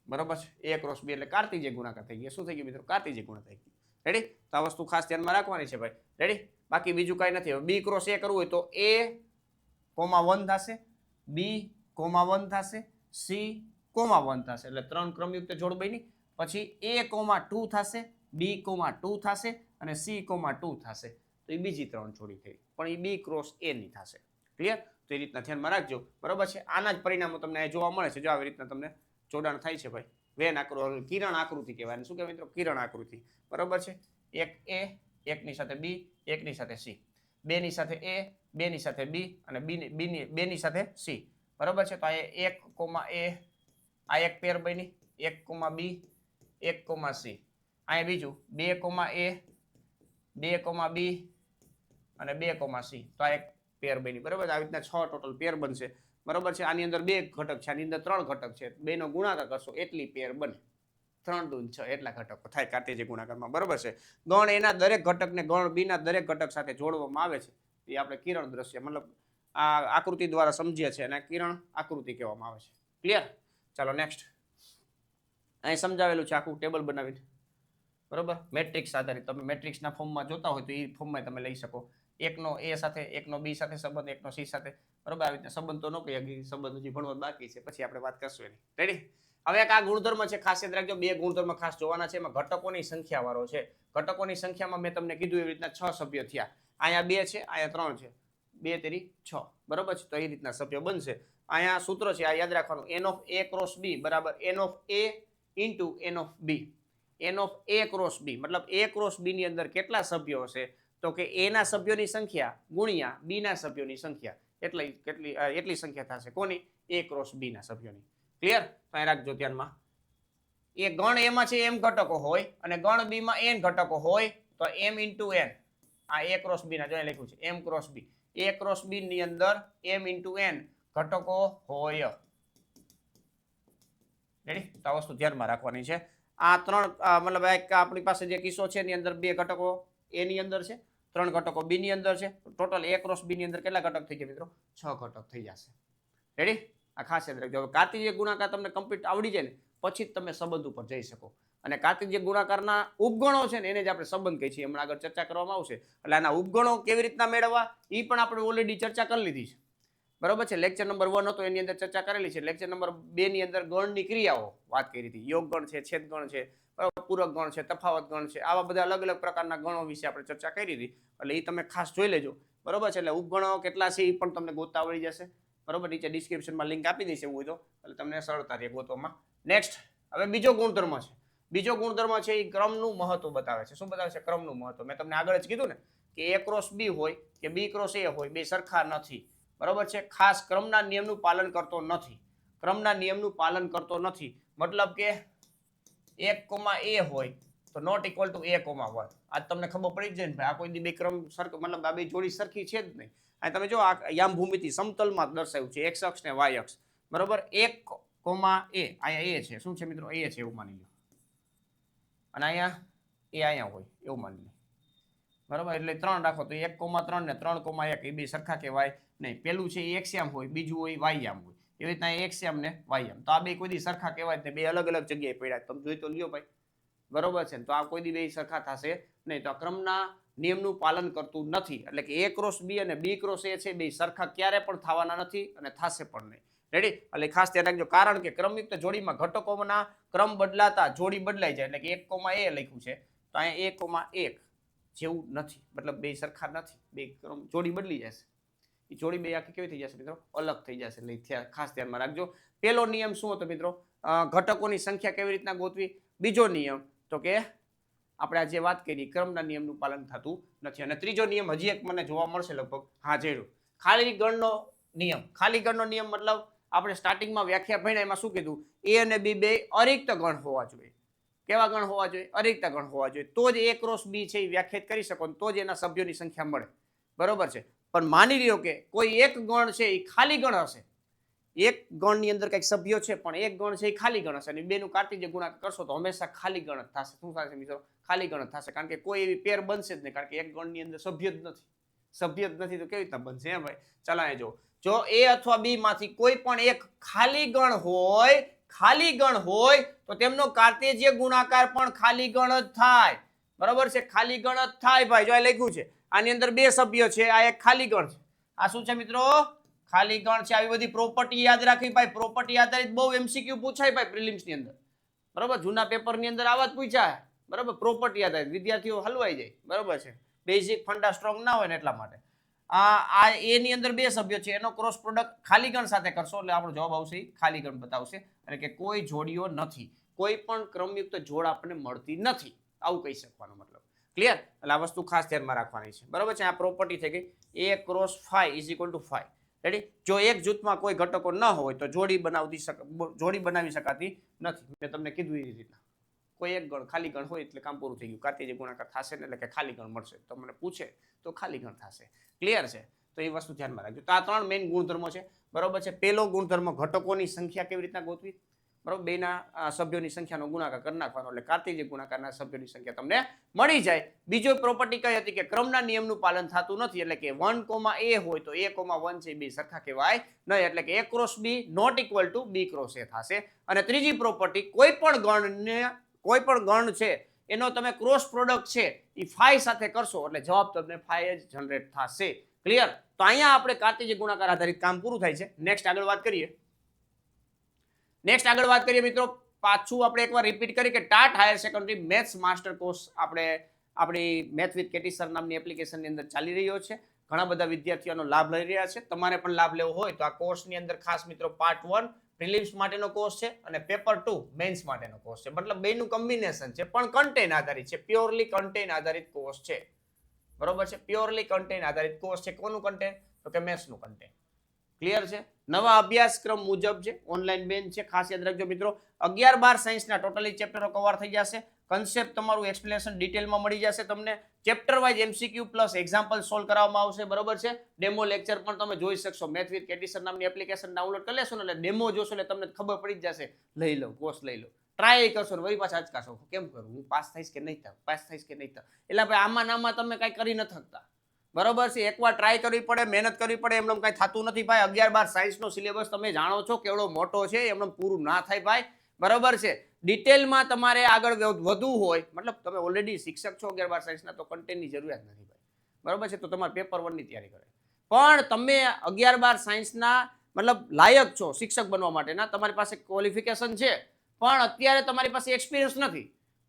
બરોબર છે? A ક્રોસ B એટલે કાર્ટેશિયન ગુણાકાર થઈ ગયા. શું થઈ ગયું મિત્રો? કાર્ટેશિયન ગુણાકાર થઈ ગયું. રેડી? તો આ વસ્તુ ખાસ ધ્યાનમાં રાખવાની છે ભાઈ. રેડી? બાકી બીજું કાંઈ નથી. હવે B ક્રોસ A કરવું હોય તો A, 1 થશે, B, 1 થશે, C, 1 થશે. એટલે 3 ક્રમયુક્ત જોડ બની. પછી A, 2 થશે, B, 2 થશે અને C, 2 થશે. તો એ બીજી 3 જોડી થઈ, પણ એ B ક્રોસ A ની થશે. ક્લિયર? તો એ રીતના ધ્યાનમાં રાખજો. બરોબર છે? આના જ પરિણામો તમને અહીં જોવા મળે છે. જો આવી રીતના તમને જોડાણ થાય છે ભાઈ. વેન આકૃતિ, કિરણ આકૃતિ કહેવાય. શું કહેવાય મિત્રો? કિરણ આકૃતિ. બરોબર છે? એક A, એકની સાથે B, એકની સાથે C, 2 ની સાથે A, 2 ની સાથે B અને 2 ની સાથે C. બરોબર છે? તો આ 1, A આ એક પેર બની, 1, B, 1, C. અહીંયા બીજું 2, A, 2, B અને 2, C. તો આ એક પેર બની. બરોબર? આવી રીતના 6 ટોટલ પેર બનશે. બરોબર છે? આની અંદર 2 ઘટક છે, આની અંદર 3 ઘટક છે. 2 નો ગુણાકાર કરશો એટલી પેર બને. 3 દૂ 6 એટલા ઘટકો થાય કાર્ટેશિયન ગુણાકારમાં. બરોબર છે? ગણ એના દરેક ઘટકને ગણ B ના દરેક ઘટક સાથે જોડવામાં આવે છે. એ આપણે કિરણ દ્રશ્ય મતલબ આ આકૃતિ દ્વારા સમજીએ છીએ અને કિરણ આકૃતિ કહેવામાં આવે છે. ક્લિયર? ચાલો નેક્સ્ટ. અહીં સમજાવેલું છે આખું ટેબલ બનાવીને. બરોબર? મેટ્રિક્સ આધારિત. તમે મેટ્રિક્સના ફોર્મમાં જોતા હોય તો એ ફોર્મમાં તમે લઈ શકો. એકનો A સાથે, એકનો B સાથે સંબંધ, એકનો C સાથે. બરોબર? આવી રીતના સંબંધ તો ન કહીએ, સંબંધ હજી ભણવા બાકી છે, પછી આપણે વાત કરશું એની. રેડી? હવે એક આ ગુણધર્મ છે, ખાસ યાદ રાખજો. 2 ગુણધર્મ ખાસ જોવાના છે. એમાં ઘટકોની સંખ્યા વાળો છે. ઘટકોની સંખ્યામાં મેં તમને કીધું એવી રીતના 6 સભ્યો થયા. અહીંયા 2 છે, અહીંયા 3 છે. 2 તેરી 6. બરોબર છે? તો એ રીતના સભ્યો બનશે. અહીંયા સૂત્ર છે, આ યાદ રાખવાનું. n of A cross B બરાબર n of A into n of B. n of A cross B મતલબ A ક્રોસ B ની અંદર કેટલા સભ્યો હશે? તો કે A ના સભ્યોની સંખ્યા ગુણ્યા B ના સભ્યોની સંખ્યા. એટલી સંખ્યા થશે. કોની? A ક્રોસ B ના સભ્યોની. ક્લિયર? તો રાખજો ધ્યાનમાં. એ ગણ A માં છે m ઘટકો હોય અને ગણ B માં n ઘટકો હોય તો m into n. આ A ક્રોસ B ના જો લખ્યું છે m cross B. A cross B ની અંદર m into n ઘટકો હોય. રેડી? તો આ વસ્તુ ધ્યાનમાં રાખવાની છે. આ 3 મતલબ એક આપણી પાસે જે કિસ્સો છે એની અંદર 2 ઘટકો A ની અંદર છે, 3 ઘટકો B ની અંદર છે. ટોટલ A ક્રોસ B ની અંદર કેટલા ઘટક થઈ ગયા મિત્રો? 6 ઘટક થઈ જશે. રેડી? આ ખાસ યાદ રાખજો. હવે કાર્ટેશિયન ગુણાકાર તમને કમ્પ્લીટ આવડી જાય ને પછી જ તમે સંબંધ ઉપર જઈ શકો. અને કાર્ટેશિયન ગુણાકારના ઉપગણો છે ને એને જ આપણે સંબંધ કહીએ છીએ. હમણાં આગળ ચર્ચા કરવામાં આવશે. એટલે આના ઉપગણો કેવી રીતના મેળવવા એ પણ આપણે ઓલરેડી ચર્ચા કરી લીધી છે. બરોબર છે? લેક્ચર નંબર 1 હતો એની અંદર ચર્ચા કરેલી છે. લેક્ચર નંબર 2 ની અંદર ગણની ક્રિયાઓ વાત કરી હતી. યોગ ગણ છે, છેદ ગણ છે, પૂરક ગણ છે, તફાવત ગણ છે. આવા બધા અલગ અલગ પ્રકારના ગણો વિશે આપણે ચર્ચા કરી હતી. એટલે એ તમે ખાસ જોઈ લેજો. બરોબર છે. એટલે ઉપગણો કેટલા છે એ પણ તમને ગોતતા આવડી જશે. બરોબર, નીચે ડિસ્ક્રિપ્શનમાં લિંક આપી દઈશ એવું હોય તો, એટલે તમને સરળતા રહે ગોતવામાં. નેક્સ્ટ, હવે બીજો ગુણધર્મ છે. બીજો ગુણધર્મ છે એ ક્રમનું મહત્વ બતાવે છે. શું બતાવે છે? ક્રમનું મહત્વ. મેં તમને આગળ જ કીધું ને કે A ક્રોસ B હોય કે B ક્રોસ A હોય, બે સરખા નથી. બરોબર છે. ખાસ ક્રમના નિયમનું પાલન કરતો નથી. ક્રમના નિયમનું પાલન કરતો નથી મતલબ કે 1, A હોય તો નોટ ઇક્વલ ટુ A, 1. આ તમને ખબર પડી જ જાય ને ભાઈ, આ કોઈ દી બે ક્રમ સરખો, મતલબ આ બે જોડી સરખી છે જ નહીં. આ તમે જો આ યામ ભૂમિતિ સમતલમાં દર્શાવ્યું છે, x અક્ષ ને y અક્ષ. બરોબર, 1, A અહીંયા A છે. શું છે મિત્રો? A છે એવું માની લો. અને અહીંયા એ અહીંયા હોય એવું માની લો. બરોબર, એટલે 3 રાખો તો 1, 3 ને 3, 1 એ બે સરખા કહેવાય નહીં. પેલું છે એ x યામ હોય, બીજું હોય y યામ હોય. એવી રીતના x યામ ને y યામ. તો આ બે કોઈ દી સરખા કહેવાય ને, બે અલગ અલગ જગ્યાએ પડ્યા. તમે જોઈ તો લ્યો ભાઈ. બરોબર છે. તો આ કોઈ દી બે સરખા થશે નહીં. તો આ ક્રમના નિયમનું પાલન કરતું નથી. એટલે કે A ક્રોસ B અને B ક્રોસ A છે, બે સરખા ક્યારે પણ થવાના નથી અને થશે પણ નહીં. રેડી? એટલે ખાસ ધ્યાન રાખજો, કારણ કે ક્રમયુક્ત જોડીમાં ઘટકોના ક્રમ બદલાતા જોડી બદલાઈ જાય. એટલે કે 1, A લખ્યું છે તો અહીંયા 1, 1 જેવું નથી, મતલબ બે સરખા નથી, બે ક્રમ જોડી બદલી જશે. એ જોડી બે આખી કેવી થઈ જશે મિત્રો? અલગ થઈ જશે. એટલે ખાસ ધ્યાનમાં રાખજો. પેલો નિયમ શું હતો મિત્રો? ઘટકોની સંખ્યા કેવી રીતના ગોતવી. બીજો નિયમ તો કે આપણે આજે વાત કરી, ક્રમના નિયમનું પાલન થતું નથી. અને ત્રીજો નિયમ હજી એક મને જોવા મળશે લગભગ, હા જરૂર, ખાલી ગણનો નિયમ. ખાલી ગણનો નિયમ મતલબ આપણે સ્ટાર્ટિંગમાં વ્યાખ્યા ભણ્યા એમાં શું કીધું? A અને B બે અરિક્ત ગણ હોવા જોઈએ. કેવા ગણ હોવા જોઈએ? અરિક્ત ગણ હોવા જોઈએ. તો જ A ક્રોસ B છે એ વ્યાખ્યાયિત કરી શકો, તો જ એના સભ્યોની સંખ્યા મળે. બરોબર છે. પણ માની લ્યો કે કોઈ એક ગણ છે એ ખાલી ગણ હશે, એક ગણની અંદર કઈક સભ્યો છે પણ એક ગણ છે એ ખાલી ગણ હશે, અને બેનું કાર્તિજ્ય ગુણાકાર કરશો તો હંમેશા ખાલી ગણ થશે. શું થશે મિત્રો? ખાલી ગણ થશે. કારણ કે કોઈ એવી પેર બનશે જ નહીં, કારણ કે એક ગણની અંદર સભ્ય જ નથી. સભ્ય જ નથી તો કેવી રીતના બનશે? હે ભાઈ, ચાલો અહીં જો A અથવા B માંથી કોઈ પણ એક ખાલી ગણ હોય તો તેમનો કાર્તેજ્ય ગુણાકાર પણ ખાલી ગણ જ થાય. બરોબર છે? ખાલી ગણ જ થાય ભાઈ. જો આ લખ્યું છે, આની અંદર બે સભ્ય છે, આ એક ખાલી ગણ છે. આ શું છે મિત્રો? ખાલી ગણ છે. આવી બધી પ્રોપર્ટી યાદ રાખવી ભાઈ. પ્રોપર્ટી આધારિત બહુ MCQ પૂછાય ભાઈ પ્રિલિમ્સ ની અંદર. બરોબર, જૂના પેપર ની અંદર આવા જ પૂછાય. બરોબર, પ્રોપર્ટી આધારિત વિદ્યાર્થીઓ હલવાઈ જાય. બરોબર છે, બેઝિક ફંડા સ્ટ્રોંગ ના હોય ને એટલા માટે. આ A ની અંદર બે સભ્યો છે, એનો ક્રોસ પ્રોડક્ટ ખાલી ગણ સાથે કરશો એટલે આપણો જવાબ આવશે ખાલી ગણ બતાવશે. એટલે કે કોઈ જોડીઓ નથી, કોઈ પણ ક્રમયુક્ત જોડ આપણને મળતી નથી, આવું કહી શકવાનો મતલબ. ક્લિયર? એટલે આ વસ્તુ ખાસ ધ્યાનમાં રાખવાની છે. બરોબર છે. આ પ્રોપર્ટી થઈ ગઈ. A cross phi is equal to phi. Ready? જો એક જૂથમાં કોઈ ઘટકો ન હોય તો જોડી બનાવી શકાતી નથી. મેં તમને કીધું એ રીતના. કોઈ એક ગણ ખાલી ગણ હોય એટલે કામ પૂરું થઈ ગયું. કાર્તેજ્ય ગુણાકાર થશે ને એટલે કે ખાલી ગણ મળશે. તમને પૂછે તો ખાલી ગણ થશે. ક્લિયર છે? તો એ વસ્તુ ધ્યાનમાં રાખજો. તો આ ત્રણ મેઇન ગુણધર્મો છે. બરોબર છે. પહેલો ગુણધર્મ ઘટકોની સંખ્યા કેવી રીતના ગોતવી. બરોબર, બેના સભ્યોની સંખ્યાનો ગુણાકાર કરી નાખવાનો એટલે કાર્તેજ્ય ગુણાકારના સભ્યોની સંખ્યા તમને મળી જાય. બીજો પ્રોપર્ટી કઈ હતી કે ક્રમના નિયમનું પાલન થતું નથી. એટલે કે 1, A હોય તો A, 1 છે બે સરખા કહેવાય નહીં. એટલે કે A cross B not equal to B cross A થશે. અને ત્રીજી પ્રોપર્ટી, કોઈ પણ ગણ છે એનો તમે ક્રોસ પ્રોડક્ટ છે એ phi સાથે કરશો એટલે જવાબ તમને phi જ જનરેટ થશે. ક્લિયર? તો અહીંયા આપણે કાર્તેજ્ય ગુણાકાર આધારિત કામ પૂરું થાય છે. નેક્સ્ટ આગળ વાત કરીએ મિત્રો. પાછું આપણે એકવાર રિપીટ કરી કે TAT higher secondary maths master course આપણે આપણી મેથ વિથ કેટી સર નામની એપ્લિકેશનની અંદર ચાલી રહ્યો છે. ઘણા બધા વિદ્યાર્થીઓનો લાભ લઈ રહ્યા છે. તમારે પણ લાભ લેવો હોય તો આ કોર્સની અંદર ખાસ મિત્રો પાર્ટ 1 પ્રિલિમ્સ માટેનો કોર્સ છે અને પેપર 2 મેન્સ માટેનો કોર્સ છે. મતલબ બેનું કોમ્બિનેશન છે, પણ કન્ટેન્ટ આધારિત છે. પ્યોરલી કન્ટેન્ટ આધારિત કોર્સ છે. બરોબર છે? પ્યોરલી કન્ટેન્ટ આધારિત કોર્સ છે. કોનું કન્ટેન્ટ? તો કે મેથ્સનું કન્ટેન્ટ. ક્લિયર છે? નવા અભ્યાસક્રમ મુજબ છે, ઓનલાઈન બેન્ચ છે. ખાસ યાદ રાખજો મિત્રો, 11-12 સાયન્સના ટોટલી ચેપ્ટરો કવર થઈ જશે. કન્સેપ્ટ તમારું એક્સપ્લેનેશન ડિટેલમાં મળી જશે તમને. Chapter wise MCQ plus example solve કરાવવામાં આવશે. બરોબર છે? ડેમો લેક્ચર પણ તમે જોઈ શકશો. મેથ વિથ કેટી સર નામની એપ્લિકેશન ડાઉનલોડ કરી લેશો ને એટલે ડેમો જોશો એટલે તમને ખબર પડી જ જશે. લઈ લો, કોર્સ લઈ લો, ટ્રાય કરશો ને વળી પાછા અચકાશો, કેમ કરું, હું પાસ થઈશ કે નહીં થાવ, એટલે ભાઈ આમાં તમે કઈ કરી ન થકતા. બરોબર છે? એકવાર ટ્રાય કરવી પડે, મહેનત કરવી પડે. એમને કઈ થતું નથી ભાઈ. 11-12 સાયન્સનો સિલેબસ તમે જાણો છો કેવડો મોટો છે, એમને પૂરું ના થાય ભાઈ. બરોબર છે? ડિટેલમાં તમારે આગળ વધુ હોય, મતલબ તમે ઓલરેડી શિક્ષક છો 11-12 સાયન્સના તો કન્ટેન્ટની જરૂરિયાત નથી ભાઈ. બરોબર છે? તો તમારે પેપર 1 ની તૈયારી કરે. પણ તમે 11-12 સાયન્સના મતલબ લાયક છો શિક્ષક બનવા માટેના, તમારી પાસે ક્વોલિફિકેશન છે પણ અત્યારે તમારી પાસે એક્સપિરિયન્સ નથી,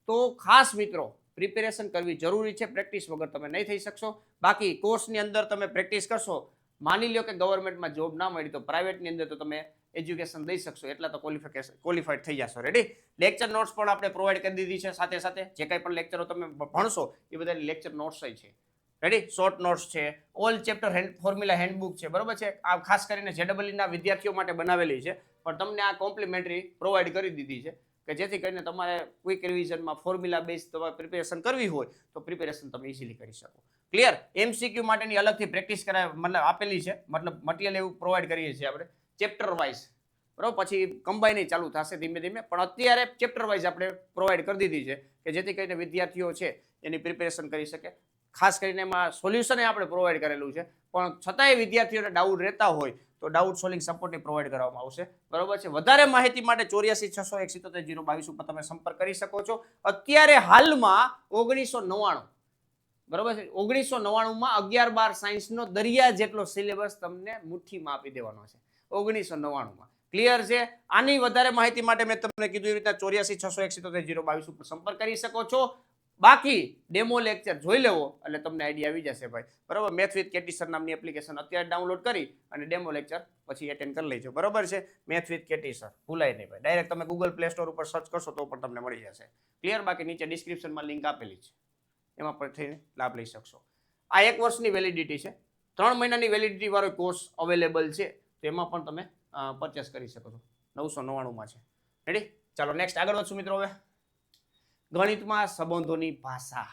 તો ખાસ મિત્રો પ્રિપેરેશન કરવી જરૂરી છે. પ્રેક્ટિસ વગર તમે નહીં થઈ શકશો. બાકી કોર્સની અંદર તમે પ્રેક્ટિસ કરશો, માની લો કે ગવર્મેન્ટમાં જોબ ના મળી તો પ્રાઇવેટની અંદર તો તમે એજ્યુકેશન દઈ શકશો, એટલા તો ક્વોલિફાઈડ થઈ જશો. રેડી? લેક્ચર નોટ્સ પણ આપણે પ્રોવાઈડ કરી દીધી છે. સાથે સાથે જે કંઈ પણ લેક્ચરો તમે ભણશો એ બધા લેક્ચર નોટ્સ છે. રેડી? શોર્ટ નોટ્સ છે, ઓલ ચેપ્ટર ફોર્મ્યુલા હેન્ડબુક છે, બરોબર છે. આ ખાસ કરીને JEE ના વિદ્યાર્થીઓ માટે બનાવેલી છે, પણ તમને આ કોમ્પ્લિમેન્ટરી પ્રોવાઈડ કરી દીધી છે કે જેથી કરીને તમારે ક્વિક રિવિઝનમાં ફોર્મ્યુલા બેઝ તમારે પ્રિપેરેશન કરવી હોય તો પ્રિપેરેશન તમે ઇઝીલી કરી શકો. ક્લિયર? MCQ માટેની અલગથી પ્રેક્ટિસ કરાય મતલબ આપેલી છે, મતલબ મટીરિયલ એવું પ્રોવાઈડ કરીએ છીએ આપણે ચેપ્ટર વાઇઝ, બરોબર. પછી કમ્બાઈન ચાલુ થશે ધીમે ધીમે, પણ અત્યારે ચેપ્ટર વાઇઝ આપણે પ્રોવાઈડ કરી દીધી છે કે જેથી કરીને વિદ્યાર્થીઓ છે એની પ્રિપેરેશન કરી શકે. ખાસ કરીને એમાં સોલ્યુશન આપણે પ્રોવાઈડ કરેલું છે, પણ છતાંય વિદ્યાર્થીઓને ડાઉટ રહેતા હોય તો ડાઉટ સોલ્વિંગ સપોર્ટ પ્રોવાઈડ કરવામાં આવશે, બરોબર છે. વધારે માહિતી માટે 8460177022 ઉપર તમે સંપર્ક કરી શકો છો. અત્યારે હાલમાં 1999, બરોબર છે, 1999માં 11-12 સાયન્સનો દરિયા જેટલો સિલેબસ તમને મુઠ્ઠીમાં આપી દેવાનો છે 1999માં. ક્લિયર છે? આની વધારે માહિતી માટે મેં તમને કીધું એ રીતે 8460177022 ઉપર સંપર્ક કરી શકો છો. બાકી ડેમો લેક્ચર જોઈ લેવો એટલે તમને આઈડિયા આવી જશે ભાઈ, બરોબર. મેથ વિથ કેટી સર નામની એપ્લિકેશન અત્યારે ડાઉનલોડ કરી અને ડેમો લેક્ચર પછી એટેન્ડ કરી લેજો, બરોબર છે. મેથ વિથ કેટી સર ભૂલાય નહીં ભાઈ. ડાયરેક્ટ તમે ગૂગલ પ્લે સ્ટોર ઉપર સર્ચ કરશો તો પણ તમને મળી જશે. ક્લિયર? બાકી નીચે ડિસ્ક્રિપ્શનમાં લિંક આપેલી છે, એમાં પરથી લાભ લઈ શકશો. આ 1 વર્ષની વેલિડિટી છે. 3 મહિનાની વેલિડિટી વાળો કોર્સ અવેલેબલ છે, તો એમાં પણ તમે પરચેસ કરી શકો છો. 999માં છે. રેડી? ચાલો નેક્સ્ટ આગળ વધશું મિત્રો. હવે ગણિતમાં સંબંધોની ભાષા.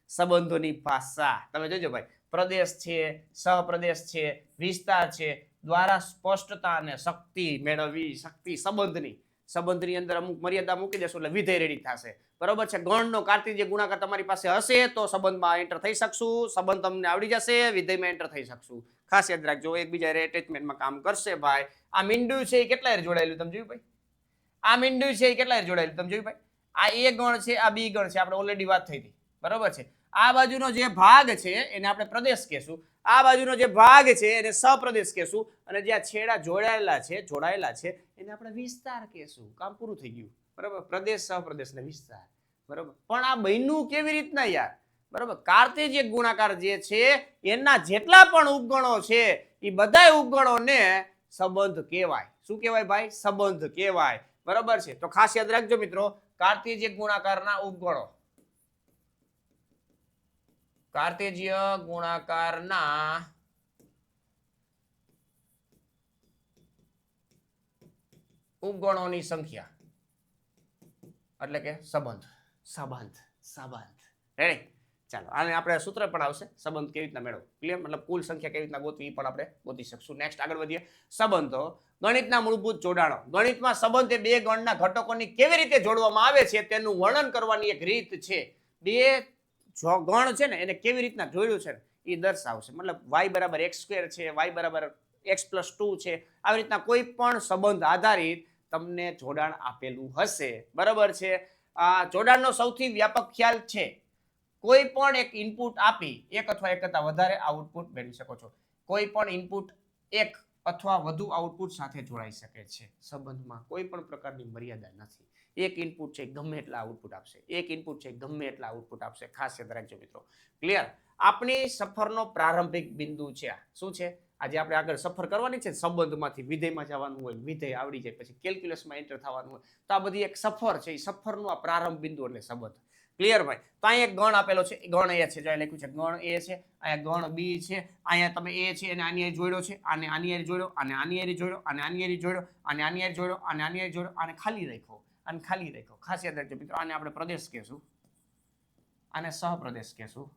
સંબંધોની ભાષા તમે જોજો ભાઈ. પ્રદેશ છે, સહપ્રદેશ છે, વિસ્તાર છે, દ્વારા સ્પષ્ટતા અને શક્તિ મેળવવી. શક્તિ સંબંધની અંદર અમુક મર્યાદા મૂકી દેશો એટલે વિધેય રેડી થશે, બરોબર છે. ગણનો કાર્તિજ્ય ગુણાકાર તમારી પાસે હશે તો સંબંધમાં એન્ટર થઈ શકશું. સંબંધ તમને આવડી જશે, વિધેયમાં એન્ટર થઈ શકશું. ખાસ યાદ રાખજો, એકબીજા એટેચમેન્ટમાં કામ કરશે ભાઈ. આ મીંડું છે એ કેટલા જોડાયેલું તમે જોયું ભાઈ? આ મીંડું છે એ કેટલા જોડાયેલું તમે જોયું ભાઈ? આ એ ગણ છે, આ બી ગણ છે, આપણે ઓલરેડી વાત થઈ હતી, બરોબર છે. આ બાજુનો જે ભાગ છે એને આપણે પ્રદેશ કહેશું, આ બાજુનો જે ભાગ છે એને સપ્રદેશ કહેશું, અને જે આ છેડા જોડાયેલા છે એને આપણે વિસ્તાર કહેશું. કામ પૂરું થઈ ગયું, બરોબર. પ્રદેશ, સપ્રદેશ ને વિસ્તાર, બરોબર. પણ આ બન્યું કેવી રીતના યાર? બરોબર. કાર્તેજ્ય ગુણાકાર જે છે એના જેટલા પણ ઉપગણો છે એ બધા ઉપગણોને સંબંધ કહેવાય. શું કહેવાય ભાઈ? સંબંધ કહેવાય, બરોબર છે. તો ખાસ યાદ રાખજો મિત્રો, કાર્તેજ્ય ગુણાકારના ઉપગણો, કાર્તેજ્ય ગુણાકારના ઉપગણોની સંખ્યા એટલે કે સંબંધ. રેડી? ચાલો આને આપણે સૂત્ર પણ આવશે, સંબંધ કેવી રીતના મેળવવો. ક્લિયર? મતલબ કુલ સંખ્યા કેવી રીતના ગોતવી પણ આપણે ગોતી શકશું. નેક્સ્ટ આગળ વધીએ. સંબંધો. ગણિતના મૂળભૂત જોડાણો. ગણિતમાં સંબંધ એ બે ગણના ઘટકોની કેવી રીતે જોડવામાં આવે છે તેનું વર્ણન કરવાની એક રીત છે. બે ગણ છે ને એને કેવી રીતના જોડ્યું છે એ દર્શાવશે. મતલબ y બરાબર x² છે, y બરાબર x+2 છે, આવી રીતના કોઈ પણ સંબંધ આધારિત તમને જોડાણ આપેલું હશે, બરાબર છે. આ જોડાણનો સૌથી વ્યાપક ખ્યાલ છે કોઈ પણ એક ઇનપુટ આપી એક અથવા એક કરતા વધારે આઉટપુટ મેળવી શકો છો. કોઈ પણ ઇનપુટ એક અથવા વધુ આઉટપુટ સાથે જોડાઈ શકે છે. સંબંધમાં કોઈ પણ પ્રકારની મર્યાદા નથી. એક ઇનપુટ છે ગમે એટલા આઉટપુટ આપશે, એક ઇનપુટ છે ગમે એટલા આઉટપુટ આપશે. ખાસ યાદ રાખજો મિત્રો. ક્લિયર? આપણી સફરનો પ્રારંભિક બિંદુ છે આ. શું છે? આજે આપણે આગળ સફર કરવાની છે, સંબંધમાંથી વિધેયમાં જવાનું હોય, વિધેય આવડી જાય પછી કેલ્ક્યુલસમાં એન્ટર થવાનું હોય, તો આ બધી એક સફર છે. એ સફરનું આ પ્રારંભ બિંદુ એટલે સંબંધ. ક્લિયર ભાઈ? તો અહીંયા એક ગણ આપેલો છે, ગણ એ છે, જો લખ્યું છે ગણ એ છે, અહીંયા ગણ બી છે, અહીંયા તમે એ છે અને આની હારે જોડ્યો છે, આને આની હારે જોડ્યો, આને આની હારે જોડ્યો, આને આની હારે જોડ્યો, આને આની હારે જોડ્યો, આને આની હારે જોડ્યો, આને ખાલી રાખ્યો, આને ખાલી રાખ્યો. ખાસ યાદ રાખજો મિત્રો, આને આપણે પ્રદેશ કહેશું, આને સહપ્રદેશ કહેશું.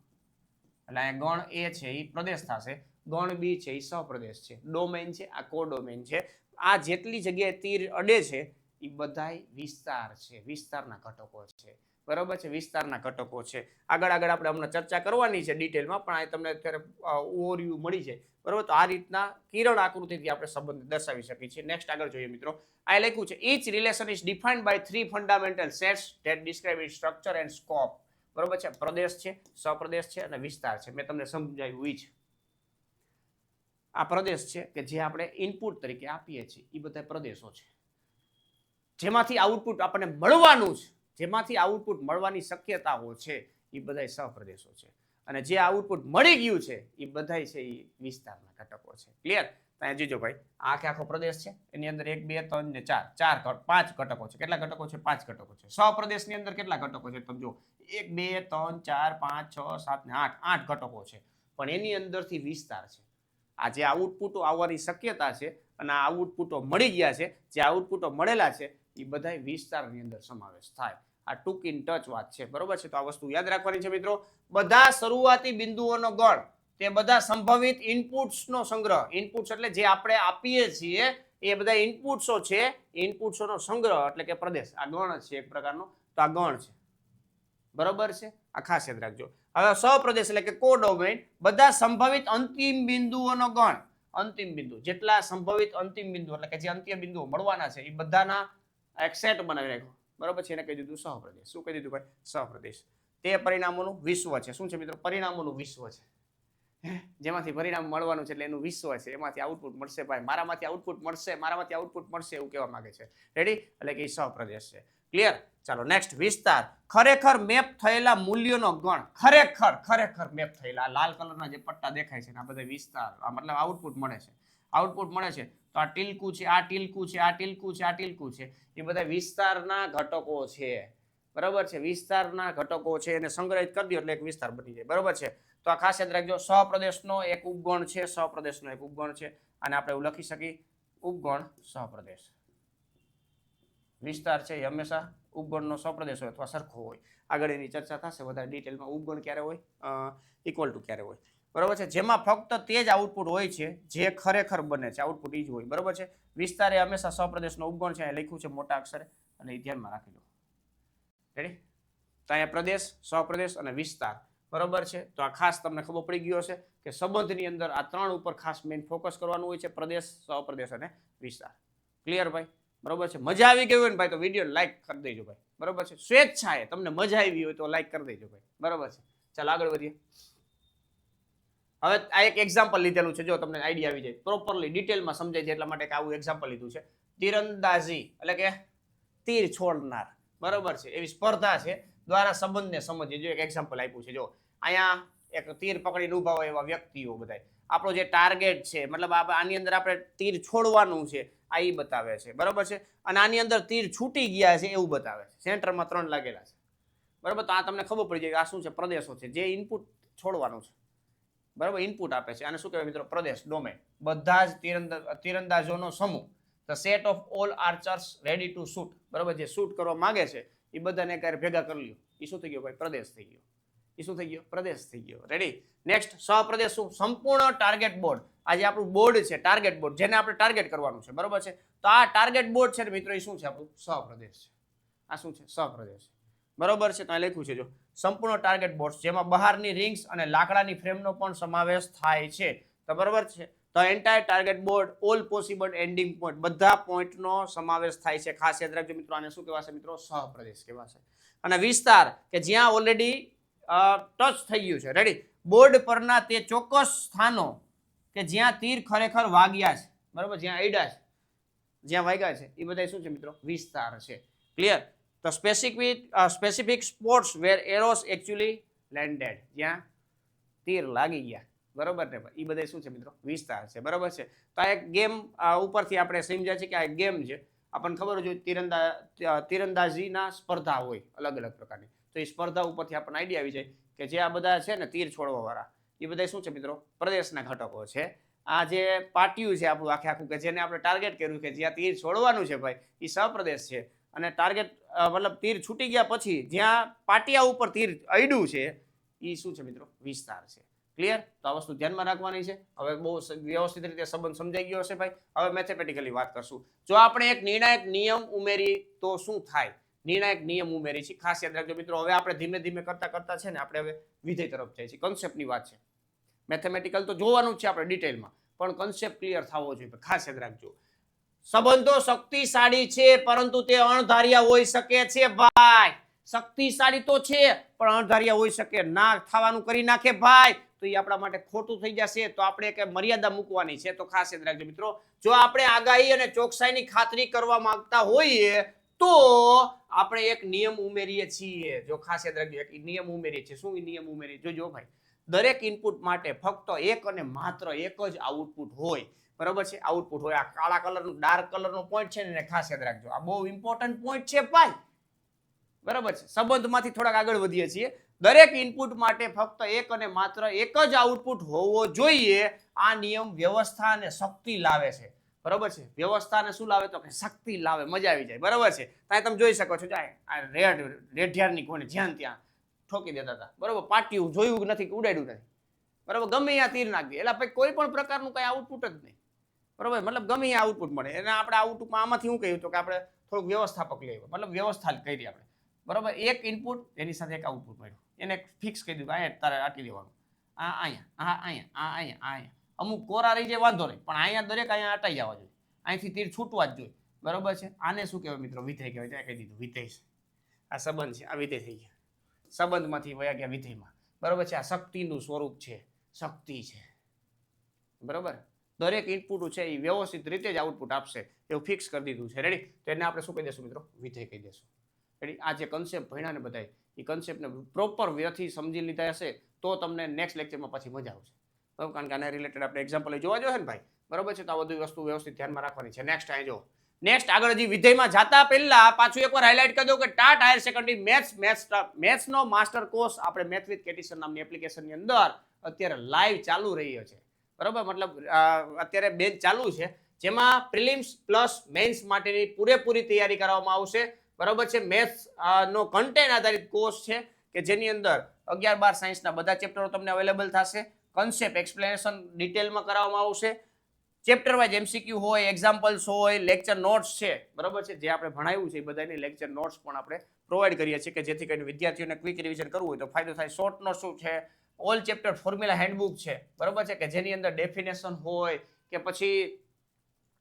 એટલે અહીંયા ગણ એ છે એ પ્રદેશ થશે, ગણ બી છે એ સહપ્રદેશ છે, ડોમેન છે આ કોડોમેન છે. આ જેટલી જગ્યાએ તીર અડે છે એ બધાય વિસ્તાર છે, વિસ્તારના ઘટકો છે, બરોબર છે. વિસ્તારના ઘટકો છે. આગળ આપણે હમણાં ચર્ચા કરવાની છે ડિટેલમાં, પણ આ તમને અત્યારે ઓવરવ્યુ મળી જાય, બરોબર. તો આ રીતના કિરણ આકૃતિથી આપણે સંબંધ દર્શાવી શકીએ છીએ. નેક્સ્ટ આગળ જોઈએ મિત્રો. આ લખ્યું છે each relation is defined by 3 fundamental sets that describe its structure and scope. બરોબર છે. પ્રદેશ છે, સપ્રદેશ છે અને વિસ્તાર છે. મેં તમને સમજાવ્યું ઈ જ. આ પ્રદેશ છે કે જે આપણે ઇનપુટ તરીકે આપીએ છીએ એ બધા પ્રદેશો છે જેમાંથી આઉટપુટ આપણને મળવાનું છે, જેમાંથી આઉટપુટ મળવાની શક્યતાઓ છે એ બધા સહપ્રદેશો છે. અને જે આઉટપુટ મળી ગયું છે એ બધા છે એ વિસ્તારના ઘટકો છે. ક્લિયર? ત્યાં જોજો ભાઈ, આખો પ્રદેશ છે, એની અંદર 1 2 3 ને 4 5 ઘટકો છે. કેટલા ઘટકો છે? 5 ઘટકો છે. સહપ્રદેશની અંદર કેટલા ઘટકો છે? તમે જો 1 2 3 4 5 6 7 ને 8 ઘટકો છે. પણ એની અંદરથી વિસ્તાર છે. આ જે આઉટપુટો આવવાની શક્યતા છે અને આ આઉટપુટો મળી ગયા છે, જે આઉટપુટો મળેલા છે એ બધા વિસ્તારની અંદર સમાવેશ થાય. આ ટૂંક ઇન ટચ વાત છે. બરોબર છે? તો આ વસ્તુ યાદ રાખવાની છે મિત્રો. બધા શરૂઆતી બિંદુઓનો ગણ, તે બધા સંભવિત ઇનપુટ્સનો સંગ્રહ. ઇનપુટ્સ એટલે જે આપણે આપીએ છીએ એ બધા ઇનપુટ્સો છે, ઇનપુટ્સોનો સંગ્રહ એટલે કે પ્રદેશ. આ ગણ છે એક પ્રકારનો. તો આ ગણ છે. બરોબર છે? આ ખાસ યાદ રાખજો. હવે સહપ્રદેશ એટલે કે કોડોમેઇન, બધા સંભવિત અંતિમ બિંદુઓનો ગણ. અંતિમ બિંદુ, જેટલા સંભવિત અંતિમ બિંદુ એટલે કે જે અંત્ય બિંદુઓ મળવાના છે એ બધાના એક સેટ બનાવી રાખ્યો. બરોબર છે? એને કહી દીધું સહપ્રદેશ. શું કહી દીધું ભાઈ? સહપ્રદેશ. તે પરિણામોનું વિશ્વ છે. શું છે મિત્રો? પરિણામોનું વિશ્વ છે. જેમાંથી પરિણામ મળવાનું છે એટલે એનું વિશ્વ છે. એમાંથી આઉટપુટ મળશે ભાઈ, મારામાંથી આઉટપુટ મળશે, મારામાંથી આઉટપુટ મળશે, એવું કહેવા માંગે છે. રેડી? એટલે કે એ સહપ્રદેશ છે. ક્લિયર? ચાલો નેક્સ્ટ, વિસ્તાર. ખરેખર મેપ થયેલા મૂલ્યોનો ગણ. ખરેખર મેપ થયેલા લાલ કલરના જે પટ્ટા દેખાય છે આ બધા વિસ્તાર, આ મતલબ આઉટપુટ મળે છે. આઉટપુટ મળે છે તો આ ટીલકું છે, આ ટીલકું છે, આ ટીલકું છે, આ ટીલકું છે, એ બધા વિસ્તારના ઘટકો છે. બરોબર છે? વિસ્તારના ઘટકો છે. એને સંગ્રહિત કરી દો એટલે એક વિસ્તાર બની જાય. બરોબર છે? તો આ ખાસ યાદ રાખજો. સહપ્રદેશનો એક ઉપગણ છે, સહપ્રદેશનો એક ઉપગણ છે. અને આપણે એવું લખી શકીએ, ઉપગણ સહપ્રદેશ. વિસ્તાર છે એ હંમેશા ઉપગણનો સહપ્રદેશ હોય અથવા સરખો હોય. આગળ એની ચર્ચા થશે વધારે ડિટેલમાં. ઉપગણ ક્યારે હોય, ઇક્વલ ટુ ક્યારે હોય. બરોબર છે? જેમાં ફક્ત તે જ આઉટપુટ હોય છે જે ખરેખર બને છે. આઉટપુટ એ જ હોય. બરોબર છે? વિસ્તાર એ હંમેશા સહપ્રદેશનો ઉપગણ છે. અહીં લખ્યું છે મોટા અક્ષરે અને એ ધ્યાનમાં રાખી લો. રેડી? તો અહીંયા પ્રદેશ, સહપ્રદેશ અને વિસ્તાર. બરોબર છે? તો આ ખાસ તમને ખબર પડી ગયો હશે કે સંબંધની અંદર આ ત્રણ ઉપર ખાસ મેઇન ફોકસ કરવાનું હોય છે: પ્રદેશ, સહપ્રદેશ અને વિસ્તાર. ક્લિયર ભાઈ? બરોબર છે? મજા આવી ગઈ હોય ને ભાઈ તો વિડીયો લાઈક કરી દેજો ભાઈ. બરોબર છે? સ્વેચ્છાએ તમને મજા આવી હોય તો લાઈક કરી દેજો ભાઈ. બરોબર છે? ચાલ આગળ વધીએ. હવે આ એક એક્ઝામ્પલ લીધેલું છે, જો તમને આઈડિયા આવી જાય, પ્રોપરલી ડિટેલમાં સમજાય છે એટલા માટે આવું એક્ઝામ્પલ લીધું છે. તીરંદાજી એટલે કે તીર છોડનાર. બરોબર છે? એવી સ્પર્ધા છે દ્વારા સંબંધને સમજીએ. જો એક એક્ઝામ્પલ આપ્યું છે. જો અહીંયા એક તીર પકડીને ઉભા હોય એવા વ્યક્તિઓ બધા. આપણો જે ટાર્ગેટ છે, મતલબ આની અંદર આપણે તીર છોડવાનું છે, આ ઈ બતાવે છે. બરોબર છે? અને આની અંદર તીર છૂટી ગયા છે એવું બતાવે છે. સેન્ટરમાં 3 લાગેલા છે. બરોબર? તો આ તમને ખબર પડી જાય કે આ શું છે? પ્રદેશો છે, જે ઇનપુટ છોડવાનું છે. બરાબર? ઇનપુટ આપે છે. અને શું કહેવાય મિત્રો? પ્રદેશ, ડોમેન. બધા જ તીરંદાજોનો સમૂહ. The set of all archers ready to shoot. બરાબર? જે શૂટ કરવા માંગે છે એ બધાને ક્યારે ભેગા કરી લ્યો. એ શું થઈ ગયો ભાઈ? પ્રદેશ થઈ ગયો. એ શું થઈ ગયો? પ્રદેશ થઈ ગયો. રેડી? નેક્સ્ટ, સહપ્રદેશ શું? સંપૂર્ણ ટાર્ગેટ બોર્ડ. આ જે આપણું બોર્ડ છે, ટાર્ગેટ બોર્ડ, જેને આપણે ટાર્ગેટ કરવાનું છે. બરોબર છે? તો આ ટાર્ગેટ બોર્ડ છે ને મિત્રો, એ શું છે? આપણું સહપ્રદેશ છે. આ શું છે? સહપ્રદેશ. બરોબર છે? તો અહીં લખ્યું છે જો, સંપૂર્ણ ટાર્ગેટ બોર્ડ, જેમાં બહારની રિંગ્સ અને લાકડાની ફ્રેમનો પણ સમાવેશ થાય છે. તો બરોબર છે? તો entire target board, all possible ending point, બધા પોઈન્ટનો સમાવેશ થાય છે. ખાસ યાદ રાખજો મિત્રો, આને શું કહેવાશે મિત્રો? સહપ્રદેશ કહેવાશે. અને વિસ્તાર કે જ્યાં ઓલરેડી ટચ થઈ ગયું છે. રેડી? બોર્ડ પરના તે ચોક્કસ સ્થાનો કે જ્યાં તીર ખરેખર વાગ્યા છે. બરોબર? જ્યાં અડ્યા છે, જ્યાં વાગ્યા છે, એ બધા શું છે મિત્રો? વિસ્તાર છે. ક્લિયર? તો સ્પેસિફિક સ્પોટ્સ વેર એરોસ એકચ્યુઅલી લેન્ડેડ, જ્યાં તીર લાગી ગયા. બરોબર ને? એ બધા શું છે મિત્રો? વિસ્તાર છે. બરોબર છે? તો આ એક ગેમ ઉપરથી આપણે સમજ્યા છે કે આ એક ગેમ છે. આપણને ખબર હોય તીરંદાજીના સ્પર્ધા હોય અલગ અલગ પ્રકારની. તો એ સ્પર્ધા ઉપરથી આપણને આઈડિયા આવી જાય કે જે આ બધા છે ને તીર છોડવા વાળા, એ બધા શું છે મિત્રો? પ્રદેશના ઘટકો છે. આ જે પાટિયું છે આપણું આખું કે જેને આપણે ટાર્ગેટ કર્યું કે જ્યાં તીર છોડવાનું છે ભાઈ, એ સહપ્રદેશ છે. અને ટાર્ગેટ મતલબ તીર છૂટી ગયા પછી જ્યાં પાટિયા ઉપર તીર અડ્યું છે એ શું છે મિત્રો? વિસ્તાર છે. ક્લિયર? તો આ વસ્તુ ધ્યાનમાં રાખવાની છે. હવે બહુ વ્યવસ્થિત રીતે સંબંધ સમજાઈ ગયો હશે ભાઈ. હવે મેથેમેટિકલી વાત કરશું. જો આપણે એક નિર્ણાયક નિયમ ઉમેરી તો શું થાય? નિર્ણાયક નિયમ ઉમેરી છે. ખાસ યાદ રાખજો મિત્રો. હવે આપણે ધીમે ધીમે કરતા છે ને આપણે હવે વિધેય તરફ જાય છે. કન્સેપ્ટની વાત છે. મેથેમેટિકલ તો જોવાનું જ છે આપણે ડિટેલમાં, પણ કન્સેપ્ટ ક્લિયર થવો જોઈએ. ખાસ યાદ રાખજો. સંબંધો શક્તિશાળી છે, પરંતુ તે અણધાર્યા હોઈ શકે છે ભાઈ. શક્તિશાળી તો છે પણ અણધાર્યા હોઈ શકે. ના થવાનું કરી નાખે ભાઈ તો એ આપણા માટે ખોટું થઈ જશે. તો આપણે એક મર્યાદા મૂકવાની છે. તો ખાસ યાદ રાખજો મિત્રો, જો આપણે આગાહી અને ચોકસાઈની ખાતરી કરવા માંગતા હોઈએ તો આપણે એક નિયમ ઉમેરીએ છીએ. જો ખાસ યાદ રાખજો, એક નિયમ ઉમેરીએ છીએ. શું નિયમ ઉમેરીએ? જોજો ભાઈ, દરેક ઇનપુટ માટે ફક્ત એક અને માત્ર એક જ આઉટપુટ હોય. બરોબર છે? આઉટપુટ હોય. આ કાળા કલરનું ડાર્ક કલરનો પોઈન્ટ છે ને, ખાસ યાદ રાખજો. આ બહુ ઇમ્પોર્ટન્ટ પોઈન્ટ છે ભાઈ. બરાબર છે? સંબંધમાંથી થોડાક આગળ વધીએ છીએ. દરેક ઇનપુટ માટે ફક્ત એક અને માત્ર એક જ આઉટપુટ હોવો જોઈએ. આ નિયમ વ્યવસ્થા અને શક્તિ લાવે છે. બરોબર છે? વ્યવસ્થા ને શું લાવે? તો કે શક્તિ લાવે. મજા આવી જાય. બરોબર છે? ત્યાં તમે જોઈ શકો છો, આ રેઢિયારની કોને જ્યાં ત્યાં ઠોકી દેતા હતા. બરોબર? પાટિયું જોયું નથી કે ઉડાડ્યું નથી. બરોબર? ગમે ત્યાં તીર નાખી દે. એટલે ભાઈ કોઈ પણ પ્રકારનું કઈ આઉટપુટ જ નહીં. બરોબર? મતલબ ગમે ત્યાં આઉટપુટ મળે. એને આપણે આઉટપુટમાં આમાંથી શું કહ્યું? તો કે આપણે થોડુંક વ્યવસ્થાપક લઈએ. મતલબ વ્યવસ્થા કરી આપણે. બરોબર? એક ઇનપુટ એની સાથે એક આઉટપુટ મળ્યું. એને ફિક્સ કરી દીધું. અહીંયા તારે આટી દેવાનું. આ અહીંયા, આ અહીંયા, આ અહીંયા, આ અહીંયા. અમુક કોરા રહી જાય વાંધો નહીં, પણ અહીંયા દરેક અહીંયા અટાઈ જવા જોઈએ. અહીંથી તીર છૂટવા જ જોઈએ. બરોબર છે? આને શું કહેવાય મિત્રો? વિધેય કહેવાય. ત્યાં કહી દીધું વિધેય છે. આ સંબંધ છે. આ વિધેય થઈ ગયા. સંબંધમાંથી વયા ગયા વિધેયમાં. બરોબર છે? આ શક્તિનું સ્વરૂપ છે. શક્તિ છે. બરોબર? દરેક ઇનપુટ છે એ વ્યવસ્થિત રીતે જ આઉટપુટ આપશે એવું ફિક્સ કરી દીધું છે. રેડી? તો એને આપણે શું કહી દઈશું મિત્રો? વિધેય કહી દઈશું. રેડી? આ જે કન્સેપ્ટ ભણ્યા ને બધાય, એ કન્સેપ્ટને પ્રોપર વેથી સમજી લીધા હશે તો તમને નેક્સ્ટ લેક્ચરમાં પછી મજા આવશે. બરાબર? કારણ કે આના રિલેટેડ આપણે એક્ઝામ્પલ જોવા જોઈએ ને ભાઈ. બરોબર છે? તો આ બધી વસ્તુ વ્યવસ્થિત ધ્યાનમાં રાખવાની છે. નેક્સ્ટ અહીં જો, નેક્સ્ટ આગળ હજી વિધેયમાં જાતા પહેલા પાછું એકવાર હાઇલાઇટ કરી દઉં કે ટાટ હાયર સેકન્ડરી મેથ્સનો માસ્ટર કોર્સ આપણે મેથ વિથ કેટીસન નામની એપ્લિકેશનની અંદર અત્યારે લાઈવ ચાલુ રહ્યો છે. બરોબર? મતલબ અત્યારે બેચ ચાલુ છે, જેમાં પ્રિલિમ્સ પ્લસ મેઇન્સ માટેની પૂરેપૂરી તૈયારી કરવામાં આવશે. બરોબર છે? મેથ્સ નો કન્ટેન્ટ આધારિત કોર્સ છે કે જેની અંદર 11-12 સાયન્સના બધા ચેપ્ટરો તમને અવેલેબલ થશે. કન્સેપ્ટ એક્સપ્લેનેશન ડિટેલમાં કરવામાં આવશે. ચેપ્ટર વાઇઝ એમસીક્યુ હોય, એક્ઝામ્પલ્સ હોય, લેક્ચર નોટ્સ છે. બરોબર છે? જે આપણે ભણાવ્યું છે એ બધાની લેક્ચર નોટ્સ પણ આપણે પ્રોવાઈડ કરીએ છીએ કે જેથી કરીને વિદ્યાર્થીઓને ક્વિક રિવિઝન કરવું હોય તો ફાયદો થાય. શોર્ટ નોટ શું છે? ઓલ ચેપ્ટર ફોર્મ્યુલા હેન્ડબુક છે. બરોબર છે? કે જેની અંદર ડેફિનેશન હોય કે પછી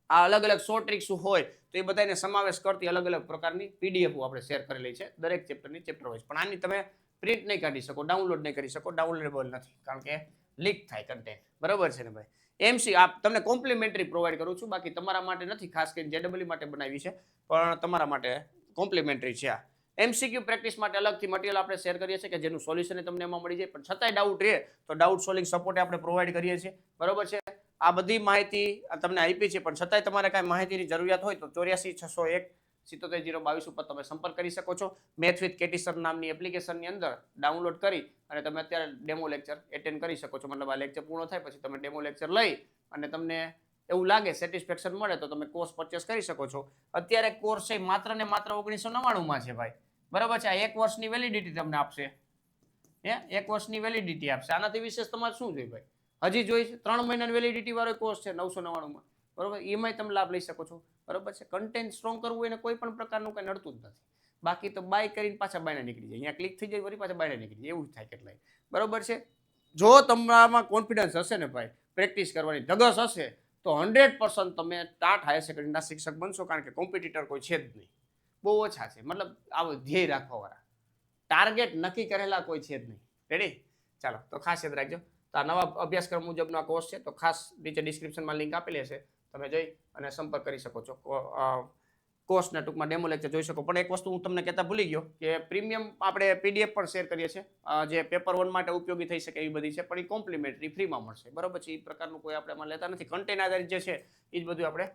આ અલગ અલગ શોર્ટ ટ્રિક્સ હોય તો એ બધાને સમાવેશ કરતી અલગ અલગ પ્રકારની પીડીએફ આપણે શેર કરેલી છે દરેક ચેપ્ટરની ચેપ્ટર વાઇઝ. પણ આની તમે પ્રિન્ટ નહીં કાઢી શકો, ડાઉનલોડ નહીં કરી શકો, ડાઉનલોડેબલ નથી કારણ કે લીક થાય કન્ટેન્ટ. બરોબર છે ને ભાઈ? એમસી આ તમને કોમ્પ્લિમેન્ટરી પ્રોવાઈડ કરું છું, બાકી તમારા માટે નથી. ખાસ કરીને જેડબલઈ માટે બનાવી છે, પણ તમારા માટે કોમ્પ્લિમેન્ટરી છે. આ એમસીક્યુ પ્રેક્ટિસ માટે અલગથી મટીરિયલ આપણે શેર કરીએ છીએ કે જેનું સોલ્યુશન તમને એમાં મળી જાય. પણ છતાંય ડાઉટ રહે તો ડાઉટ સોલ્વિંગ સપોર્ટ આપણે પ્રોવાઈડ કરીએ છીએ. બરોબર છે? આ બધી માહિતી તમને આપી છે, પણ છતાંય તમારે કાંઈ માહિતીની જરૂરિયાત હોય તો 84-601-77-022 ઉપર તમે સંપર્ક કરી શકો છો. મેથ વિથ કેટીસન નામની એપ્લિકેશનની અંદર ડાઉનલોડ કરી અને તમે અત્યારે ડેમો લેક્ચર એટેન્ડ કરી શકો છો. મતલબ આ લેક્ચર પૂર્ણ થાય પછી તમે ડેમો લેક્ચર લઈ અને તમને એવું લાગે સેટિસ્ફેક્શન મળે તો તમે કોર્સ પરચેસ કરી શકો છો. અત્યારે કોર્સ છે માત્ર ને માત્ર 1999 છે ભાઈ. બરાબર છે? આ 1 વર્ષની વેલિડિટી તમને આપશે. 1 વર્ષની વેલિડિટી આપશે. આનાથી વિશેષ તમારે શું જોઈએ ભાઈ? હજી જોઈ 3 મહિનાની વેલિડિટી વાળો કોર્સ છે 999 માં. બરોબર? એમાં તમે લાભ લઈ શકો છો. બરોબર છે? કન્ટેન્ટ સ્ટ્રોંગ કરવું એને કોઈ પણ પ્રકારનું કઈ નડતું જ નથી. બાકી તો બાય કરીને પાછા બાયને નીકળી જાય. અહીંયા ક્લિક થઈ જાય વળી પાછા બાયને નીકળી જાય. એવું જ થાય કેટલાય. બરોબર છે? જો તમારામાં કોન્ફિડન્સ હશે ને ભાઈ, પ્રેક્ટિસ કરવાની ધગસ હશે તો 100% તમે ટાટ હાયર સેકન્ડરીના શિક્ષક બનશો. કારણ કે કોમ્પિટિટર કોઈ છે જ નહીં, બહુ ઓછા છે. મતલબ આવો ધ્યેય રાખવાવાળા, ટાર્ગેટ નક્કી કરેલા કોઈ છે જ નહીં. રેડી? ચાલો તો ખાસ યાદ રાખજો. તો આ નવા અભ્યાસક્રમ મુજબનો કોર્સ છે, તો ખાસ નીચે ડિસ્ક્રિપ્શનમાં લિંક આપેલી હશે, તમે જઈ અને સંપર્ક કરી શકો છો. કોર્સના ટૂંકમાં ડેમો લેક્ચર જોઈ શકો. પણ એક વસ્તુ હું તમને કહેતા ભૂલી ગયો કે પ્રીમિયમ આપણે પીડીએફ પણ શેર કરીએ છીએ જે પેપર 1 માટે ઉપયોગી થઈ શકે એવી બધી છે, પણ એ કોમ્પ્લિમેન્ટરી ફ્રીમાં મળશે. બરોબર છે? એ પ્રકારનું કોઈ આપણે એમાં લેતા નથી. કન્ટેન્ટ આધારિત જે છે એ જ બધું આપણે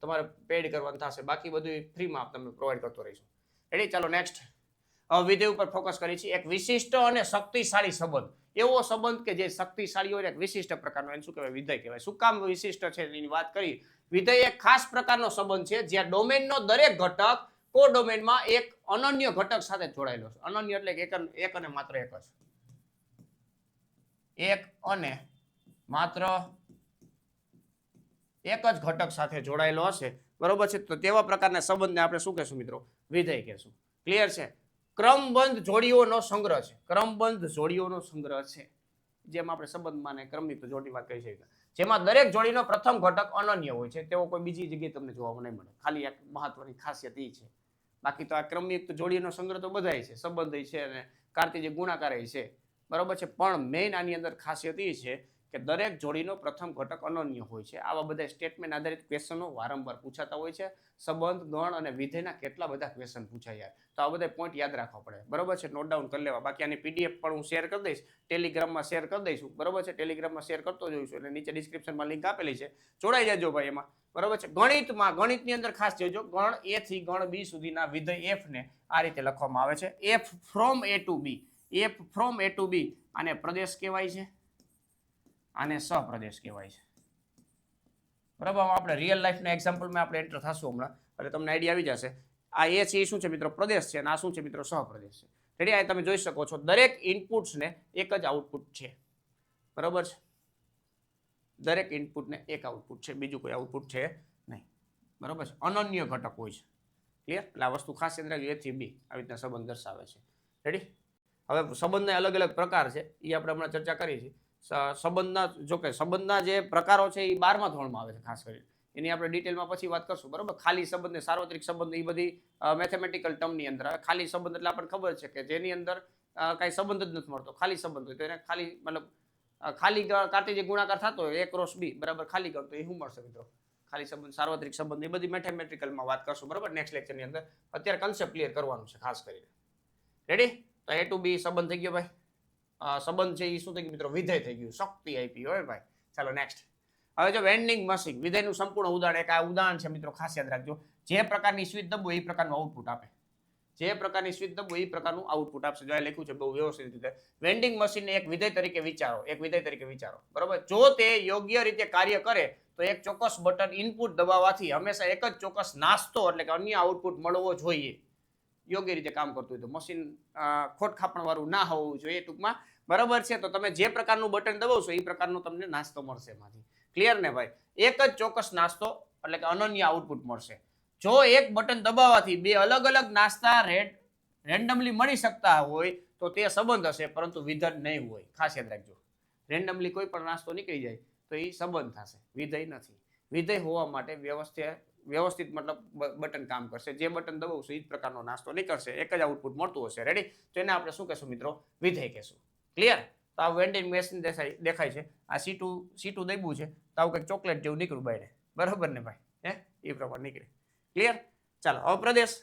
તમારે પેડ કરવાનું થશે. બાકી બધું ફ્રીમાં તમને પ્રોવાઈડ કરતો રહીશું. રેડી? ચાલો નેક્સ્ટ વિધેય ઉપર ફોકસ કરી છે. એક વિશિષ્ટ અને શક્તિશાળી સંબંધ. એવો સંબંધ કે જે શક્તિશાળી હોય, એક વિશિષ્ટ પ્રકારનો, એને શું કહેવાય? વિધેય કહેવાય. શું કામ વિશિષ્ટ છે એની વાત કરી? વિધેય એક ખાસ પ્રકારનો સંબંધ છે જ્યાં ડોમેનનો દરેક ઘટક કો ડોમેનમાં એક અનન્ય ઘટક સાથે જોડાયેલો છે. અનન્ય એટલે એક અને માત્ર એક જ. એક અને માત્ર એક જ ઘટક સાથે જોડાયેલો હશે. બરોબર છે? તો તેવા પ્રકારના સંબંધને આપણે શું કહેશું મિત્રો? વિધેય કહેશું. ક્લિયર છે? ક્રમબંધ જોડીઓનો સંગ્રહ છે. ક્રમબંધ જોડીઓનો સંગ્રહ છે. જેમ આપણે સંબંધમાં ને ક્રમયુક્ત જોડી વાત કરી શકીએ, જેમાં દરેક જોડીનો પ્રથમ ઘટક અનન્ય હોય છે. તેવો કોઈ બીજી જગ્યાએ તમને જોવા નહીં મળે. ખાલી એક મહત્વની ખાસિયત એ છે. બાકી તો આ ક્રમયુક્ત જોડીનો સંગ્રહ તો બધાય છે, સંબંધ છે અને કાર્તિક ગુણાકાર છે. બરોબર છે? પણ મેઇન આની અંદર ખાસિયત એ છે કે દરેક જોડીનો પ્રથમ ઘટક અનન્ય હોય છે. આવા બધા સ્ટેટમેન્ટ આધારિત ક્વેશ્ચનો વારંવાર પૂછાતા હોય છે. સંબંધ, ગણ અને વિધેયના કેટલા બધા ક્વેશ્ચન પૂછાય યાર. તો આ બધા પોઈન્ટ યાદ રાખવા પડે, બરોબર છે, નોટ ડાઉન કરી લેવા. બાકી આની પીડીએફ પણ હું શેર કરી દઈશ, ટેલિગ્રામમાં શેર કરી દઈશું, બરોબર છે, ટેલિગ્રામમાં શેર કરતો જોઈશું એટલે નીચે ડિસ્ક્રિપ્શનમાં લિંક આપેલી છે, જોડાઈ જજો ભાઈ એમાં, બરોબર છે. ગણિતની અંદર ખાસ જોજો, ગણ એ થી ગણ બી સુધીના વિધેય એફ ને આ રીતે લખવામાં આવે છે, F from A to B. F from A to B આને પ્રદેશ કહેવાય છે, આને સહપ્રદેશ કહેવાય છે, બરાબર. આપણે રિયલ લાઈફના એક્ઝામ્પલમાં આપણે એન્ટર થશું હમણાં એટલે તમને આઈડિયા આવી જશે. આ એ છે એ શું છે મિત્રો? પ્રદેશ છે, અને આ શું છે મિત્રો? સહપ્રદેશ છે. રેડી? આ તમે જોઈ શકો છો દરેક ઇનપુટ્સને એક જ આઉટપુટ છે, બરાબર છે. દરેક ઇનપુટને એક આઉટપુટ છે, બીજું કોઈ આઉટપુટ છે નહીં, બરાબર છે. અનન્ય ઘટક હોય છે, ક્લિયર? એટલે આ વસ્તુ ખાસ યાદ રાખજો, એ થી બી આવી રીતના સંબંધ દર્શાવે છે. રેડી? હવે સંબંધના અલગ અલગ પ્રકાર છે, એ આપણે હમણાં ચર્ચા કરી છે. સંબંધના જો કે સંબંધના જે પ્રકારો છે એ 12મા ધોરણમાં આવે છે ખાસ કરીને, એની આપણે ડિટેલમાં પછી વાત કરશું, બરાબર. ખાલી સંબંધ ને સાર્વત્રિક સંબંધ એ બધી મેથેમેટિકલ ટર્મની અંદર આવે. ખાલી સંબંધ એટલે આપણને ખબર છે કે જેની અંદર કાંઈ સંબંધ જ નથી મળતો, ખાલી સંબંધ હોય તો એને ખાલી મતલબ ખાલી કાંટે જે ગુણાકાર થતો હોય a ક્રોસ b બરાબર ખાલી ગણ, તો એ શું મળશે મિત્રો? ખાલી સંબંધ, સાર્વત્રિક સંબંધ, એ બધી મેથેમેટિકલમાં વાત કરશું, બરાબર, નેક્સ્ટ લેક્ચરની અંદર. અત્યારે કન્સેપ્ટ ક્લિયર કરવાનું છે ખાસ કરીને. રેડી? તો a ટુ b સંબંધ થઈ ગયો ભાઈ. સંબંધ છે એ શું થઈ ગયું મિત્રો? વિધેય થઈ ગયું, શક્તિ આપી હોય ભાઈ. ચાલો નેક્સ્ટ. હવે જો વેન્ડિંગ મશીન, વિધેયનું સંપૂર્ણ ઉદાહરણ, એક આ ઉદાહરણ છે મિત્રો, ખાસ યાદ રાખજો. જે પ્રકારની સ્વિચ દબો એ પ્રકારનું આઉટપુટ આપે, જે પ્રકારની સ્વિચ દબો એ પ્રકારનું આઉટપુટ આપશે. જો આ લખ્યું છે બહુ વ્યવસ્થિત રીતે. વેન્ડિંગ મશીનને એક વિધેય તરીકે વિચારો, એક વિધેય તરીકે વિચારો, બરાબર. જો તે યોગ્ય રીતે કાર્ય કરે તો એક ચોક્કસ બટન ઇનપુટ દબાવવાથી હંમેશા એક જ ચોક્કસ નાસ્તો એટલે કે અન્ય આઉટપુટ મળવો જોઈએ. યોગ્ય રીતે કામ કરતું હોય તો મશીન ખોટ ખાપણ વાળું ના હોવું જોઈએ ટૂંકમાં, બરાબર છે. તો તમે જે પ્રકારનું બટન દબાવશો એ પ્રકારનો તમને નાસ્તો મળશે એમાંથી. ક્લિયર ને ભાઈ? એક જ ચોક્કસ નાસ્તો એટલે કે અનન્ય આઉટપુટ મળશે. જો એક બટન દબાવવાથી બે અલગ અલગ નાસ્તા રેન્ડમલી મળી શકતા હોય તો તે સંબંધ હશે, પરંતુ વિધેય નહીં હોય. ખાસ યાદ રાખજો, રેન્ડમલી કોઈ પણ નાસ્તો નીકળી જાય તો એ સંબંધ થશે, વિધેય નથી. વિધેય હોવા માટે વ્યવસ્થિત મતલબ બટન કામ કરશે. જે બટન દબાવશો એ જ પ્રકારનો નાસ્તો નીકળશે, એક જ આઉટપુટ મળતું હશે. રેડી? તો એને આપણે શું કહેશું મિત્રો? વિધેય કહેશું. ક્લિયર? તો આ વેન્ડિંગ મશીન દેખાય છે, આ સીટું દબ્યું છે, તો આવું કંઈક ચોકલેટ જેવું નીકળ્યું બહાર, બરાબર ને ભાઈ? એ પ્રમાણે નીકળે. ક્લિયર? ચાલો હવે પ્રદેશ.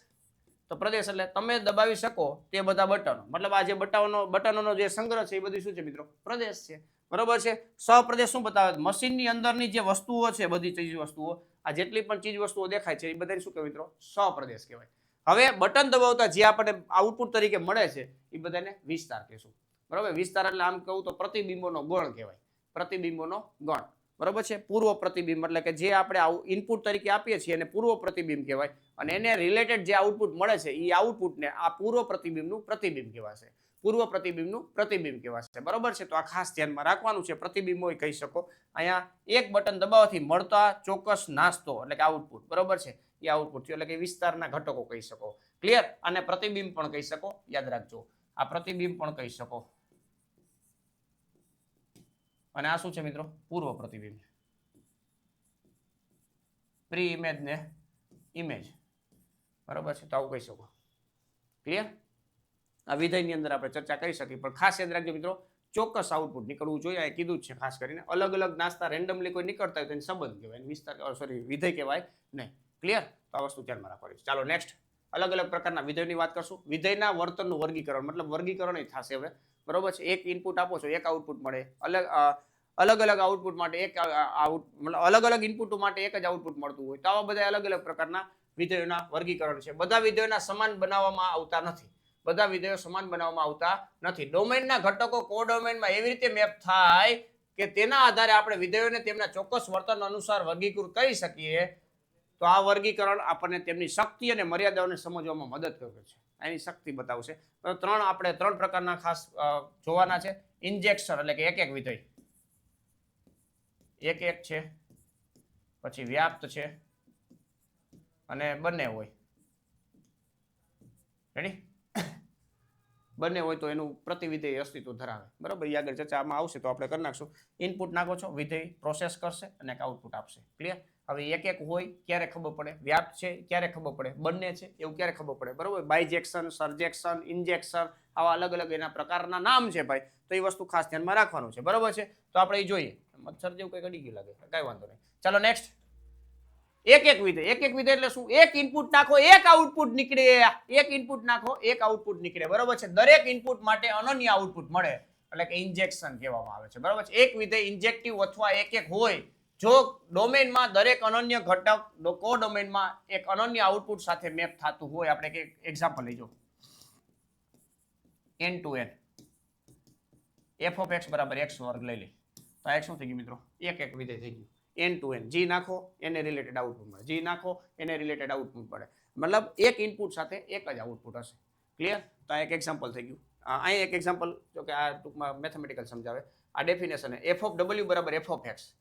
તો પ્રદેશ એટલે તમે દબાવી શકો તે બધા બટનો, મતલબ આ જે બટનોનો જે સંગ્રહ છે એ બધું શું છે મિત્રો? પ્રદેશ છે, બરોબર છે. સહપ્રદેશ શું બતાવે? મશીનની અંદરની જે વસ્તુઓ છે, બધી ચીજ વસ્તુઓ, આ જેટલી પણ ચીજ વસ્તુઓ દેખાય છે એ બધાને શું કહેવાય મિત્રો? સહપ્રદેશ કહેવાય. હવે બટન દબાવતા જે આપણે આઉટપુટ તરીકે મળે છે એ બધાને વિસ્તાર કહેશું, બરોબર. વિસ્તાર એટલે આમ કહું તો પ્રતિબિંબોનો ગણ કહેવાય, પ્રતિબિંબોનો ગણ, બરોબર છે. પૂર્વ પ્રતિબિંબ એટલે કે જે આપણે ઇનપુટ તરીકે આપીએ છીએ એને પૂર્વ પ્રતિબિંબ કહેવાય, અને એને રિલેટેડ જે આઉટપુટ મળે છે એ આઉટપુટને આ પૂર્વ પ્રતિબિંબનું પ્રતિબિંબ કહેવાશે, પૂર્વ પ્રતિબિંબનું પ્રતિબિંબ કહેવાશે, બરોબર છે. તો આ ખાસ ધ્યાનમાં રાખવાનું છે. પ્રતિબિંબ હોય કહી શકો. અહીંયા એક બટન દબાવવાથી મળતા ચોક્કસ નાસ્તો એટલે કે આઉટપુટ, બરોબર છે, એ આઉટપુટ થયું, એટલે કે વિસ્તારના ઘટકો કહી શકો. ક્લિયર? અને પ્રતિબિંબ પણ કહી શકો, યાદ રાખજો. આ પ્રતિબિંબ પણ કહી શકો. અને આ શું છે મિત્રો? પૂર્વ પ્રતિબિંબ, પ્રી ઇમેજ ને ઇમેજ, બરોબર છે. તો આવું કહી શકો. ક્લિયર? આ વિધેયની અંદર આપણે ચર્ચા કરી શકીએ, પણ ખાસ યાદ રાખજો મિત્રો, ચોક્કસ આઉટપુટ નીકળવું જોઈએ. આ કીધું જ છે ખાસ કરીને. અલગ અલગ નાસ્તા રેન્ડમલી કોઈ નીકળતા હોય તો એને સંબંધ કહેવાય, વિસ્તાર સોરી વિધેય કહેવાય નહીં. ક્લિયર? તો આ વસ્તુ ધ્યાનમાં રાખવાની છે. ચાલો નેક્સ્ટ. અલગ અલગ પ્રકારના વિધેયની વાત કરશું. વિધેયના વર્તનનું વર્ગીકરણ, મતલબ વર્ગીકરણ થશે હવે, બરોબર છે. એક ઇનપુટ આપો છો, એક આઉટપુટ મળે. અલગ અલગ આઉટપુટ માટે મતલબ અલગ અલગ ઇનપુટ માટે એક જ આઉટપુટ મળતું હોય તો આવા બધા અલગ અલગ પ્રકારના વિધેયોના વર્ગીકરણ છે. બધા વિધેયોના સમાન બનાવવામાં આવતા નથી, બધા વિધેયો સમાન બનાવવામાં આવતા નથી. ડોમેનના ઘટકો કોડોમેનમાં એવી રીતે મેપ થાય કે તેના આધારે આપણે વિધેયોને તેમના ચોક્કસ વર્તન અનુસાર વર્ગીકૃત કરી શકીએ. તો આ વર્ગીકરણ આપણને તેમની શક્તિ અને મર્યાદાઓને સમજવામાં મદદ કરે છે. એની શક્તિ બતાવશે. આપણે ત્રણ પ્રકારના ખાસ જોવાના છે. ઇન્જેક્શન એટલે કે એક એક વિધેય, એક એક છે, પછી વ્યાપ્ત છે, અને બંને હોય. રેડી? બંને હોય તો એનું પ્રતિવિધેય અસ્તિત્વ ધરાવે, બરાબર. એ આગળ ચર્ચામાં આવશે તો આપણે કરી નાખશું. ઇનપુટ નાખો છો, વિધેય પ્રોસેસ કરશે અને એક આઉટપુટ આપશે. ક્લિયર? હવે એક એક હોય ક્યારે ખબર પડે, વ્યાપ્ત છે ક્યારે ખબર પડે, બંને છે એવું ક્યારે ખબર પડે, બરોબર. બાયજેક્શન, સરજેક્શન, ઇન્જેક્શન, આવા અલગ અલગ એના પ્રકારના નામ છે ભાઈ, તો એ વસ્તુ ખાસ ધ્યાનમાં રાખવાનું છે, બરોબર છે. તો આપણે એ જોઈએ. મચ્છર જેવું કઈ અડી ગયું લાગે, કઈ વાંધો નહીં. ચાલો નેક્સ્ટ. એક એક વિધેય એટલે શું? એક ઇનપુટ નાખો એક આઉટપુટ નીકળે, એક ઇનપુટ નાખો એક આઉટપુટ નીકળે, બરોબર છે. દરેક ઇનપુટ માટે અનન્ય આઉટપુટ મળે એટલે કે ઇન્જેક્શન કહેવામાં આવે છે, બરોબર છે. એક વિધેય ઇન્જેક્ટિવ અથવા એક એક હોય જો ડોમેનમાં દરેક અનન્ય ઘટક કો ડોમેનમાં એક અનન્ય આઉટપુટ સાથે મેપ થતું હોય. આપણે એક example લઈજો, n to n f of x બરાબર x વર્ગ લઈ લે, તો આ શું થઈ ગયું મિત્રો? એક એક વિધેય થઈ ગયું. n to n, g નાખો એને રિલેટેડ આઉટપુટ મળે, g નાખો એને રિલેટેડ આઉટપુટ મળે, મતલબ એક ઇનપુટ સાથે એક જ આઉટપુટ હશે. ક્લિયર? તો આ એક એક્ઝામ્પલ થઈ ગયું. અહીં એક એક્ઝામ્પલ, જો કે આ ટૂંકમાં મેથેમેટિકલ સમજાવે. આ ડેફિનેશન f of w બરાબર f of x,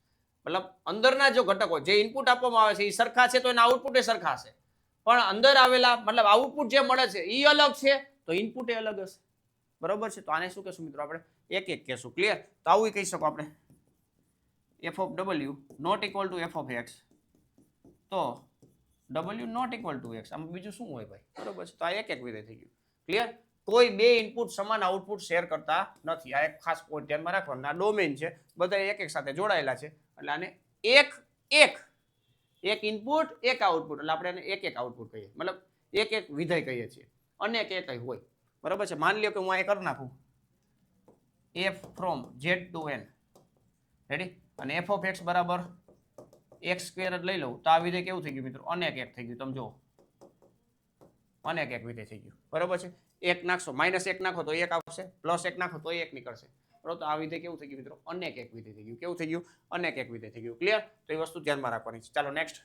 મતલબ અંદરના જો ઘટકો જે ઇનપુટ આપવામાં આવે છે એ સરખા છે તો એના આઉટપુટ એ સરખા હશે, પણ અંદર આવેલા મતલબ આઉટપુટ જે મળે છે એ અલગ છે તો ઇનપુટ એ અલગ હશે, બરોબર છે. તો આને શું કહેશું મિત્રો? આપણે એક એક કહેશું. ક્લિયર? તો આવું કહી શકો આપણે, f of w not equal to f of x, તો w not equal to x, આમાં બીજું શું હોય ભાઈ, બરોબર છે. તો આ એક એક વિધેય થઈ ગયું. ક્લિયર? કોઈ બે ઇનપુટ સમાન આઉટપુટ શેર કરતા નથી. આ એક ખાસ પોઈન્ટ ધ્યાનમાં રાખવાનો. આ ડોમેન છે, બધા એક એક સાથે જોડાયેલા છે એટલે આને એક એક એક ઇનપુટ એક આઉટપુટ એટલે આપણે એને એક એક આઉટપુટ કહીએ, મતલબ એક એક વિધેય કહીએ છીએ. અનેક એક હોય, બરોબર છે. માની લ્યો કે હું આ કરી નાખું f from z to n, ready, અને f of x બરાબર x સ્ક્વેર જ લઈ લઉં તો આ વિધેય કેવું થઈ ગયું મિત્રો? અનેક એક થઈ ગયું. તમે જુઓ, અનેક એક વિધેય થઈ ગયું, બરોબર છે. એક નાખશો, માઇનસ એક નાખો તો એક આવશે, પ્લસ એક નાખો તો એક નીકળશે, બરોબર. તો આ વિધેય કેવું થઈ ગયું મિત્રો? અનેક એક વિધેય થઈ ગયું. કેવું થઈ ગયું? અનેક એક વિધેય થઈ ગયું. ક્લિયર? તો એ વસ્તુ ધ્યાનમાં રાખવાની છે. ચાલો નેક્સ્ટ,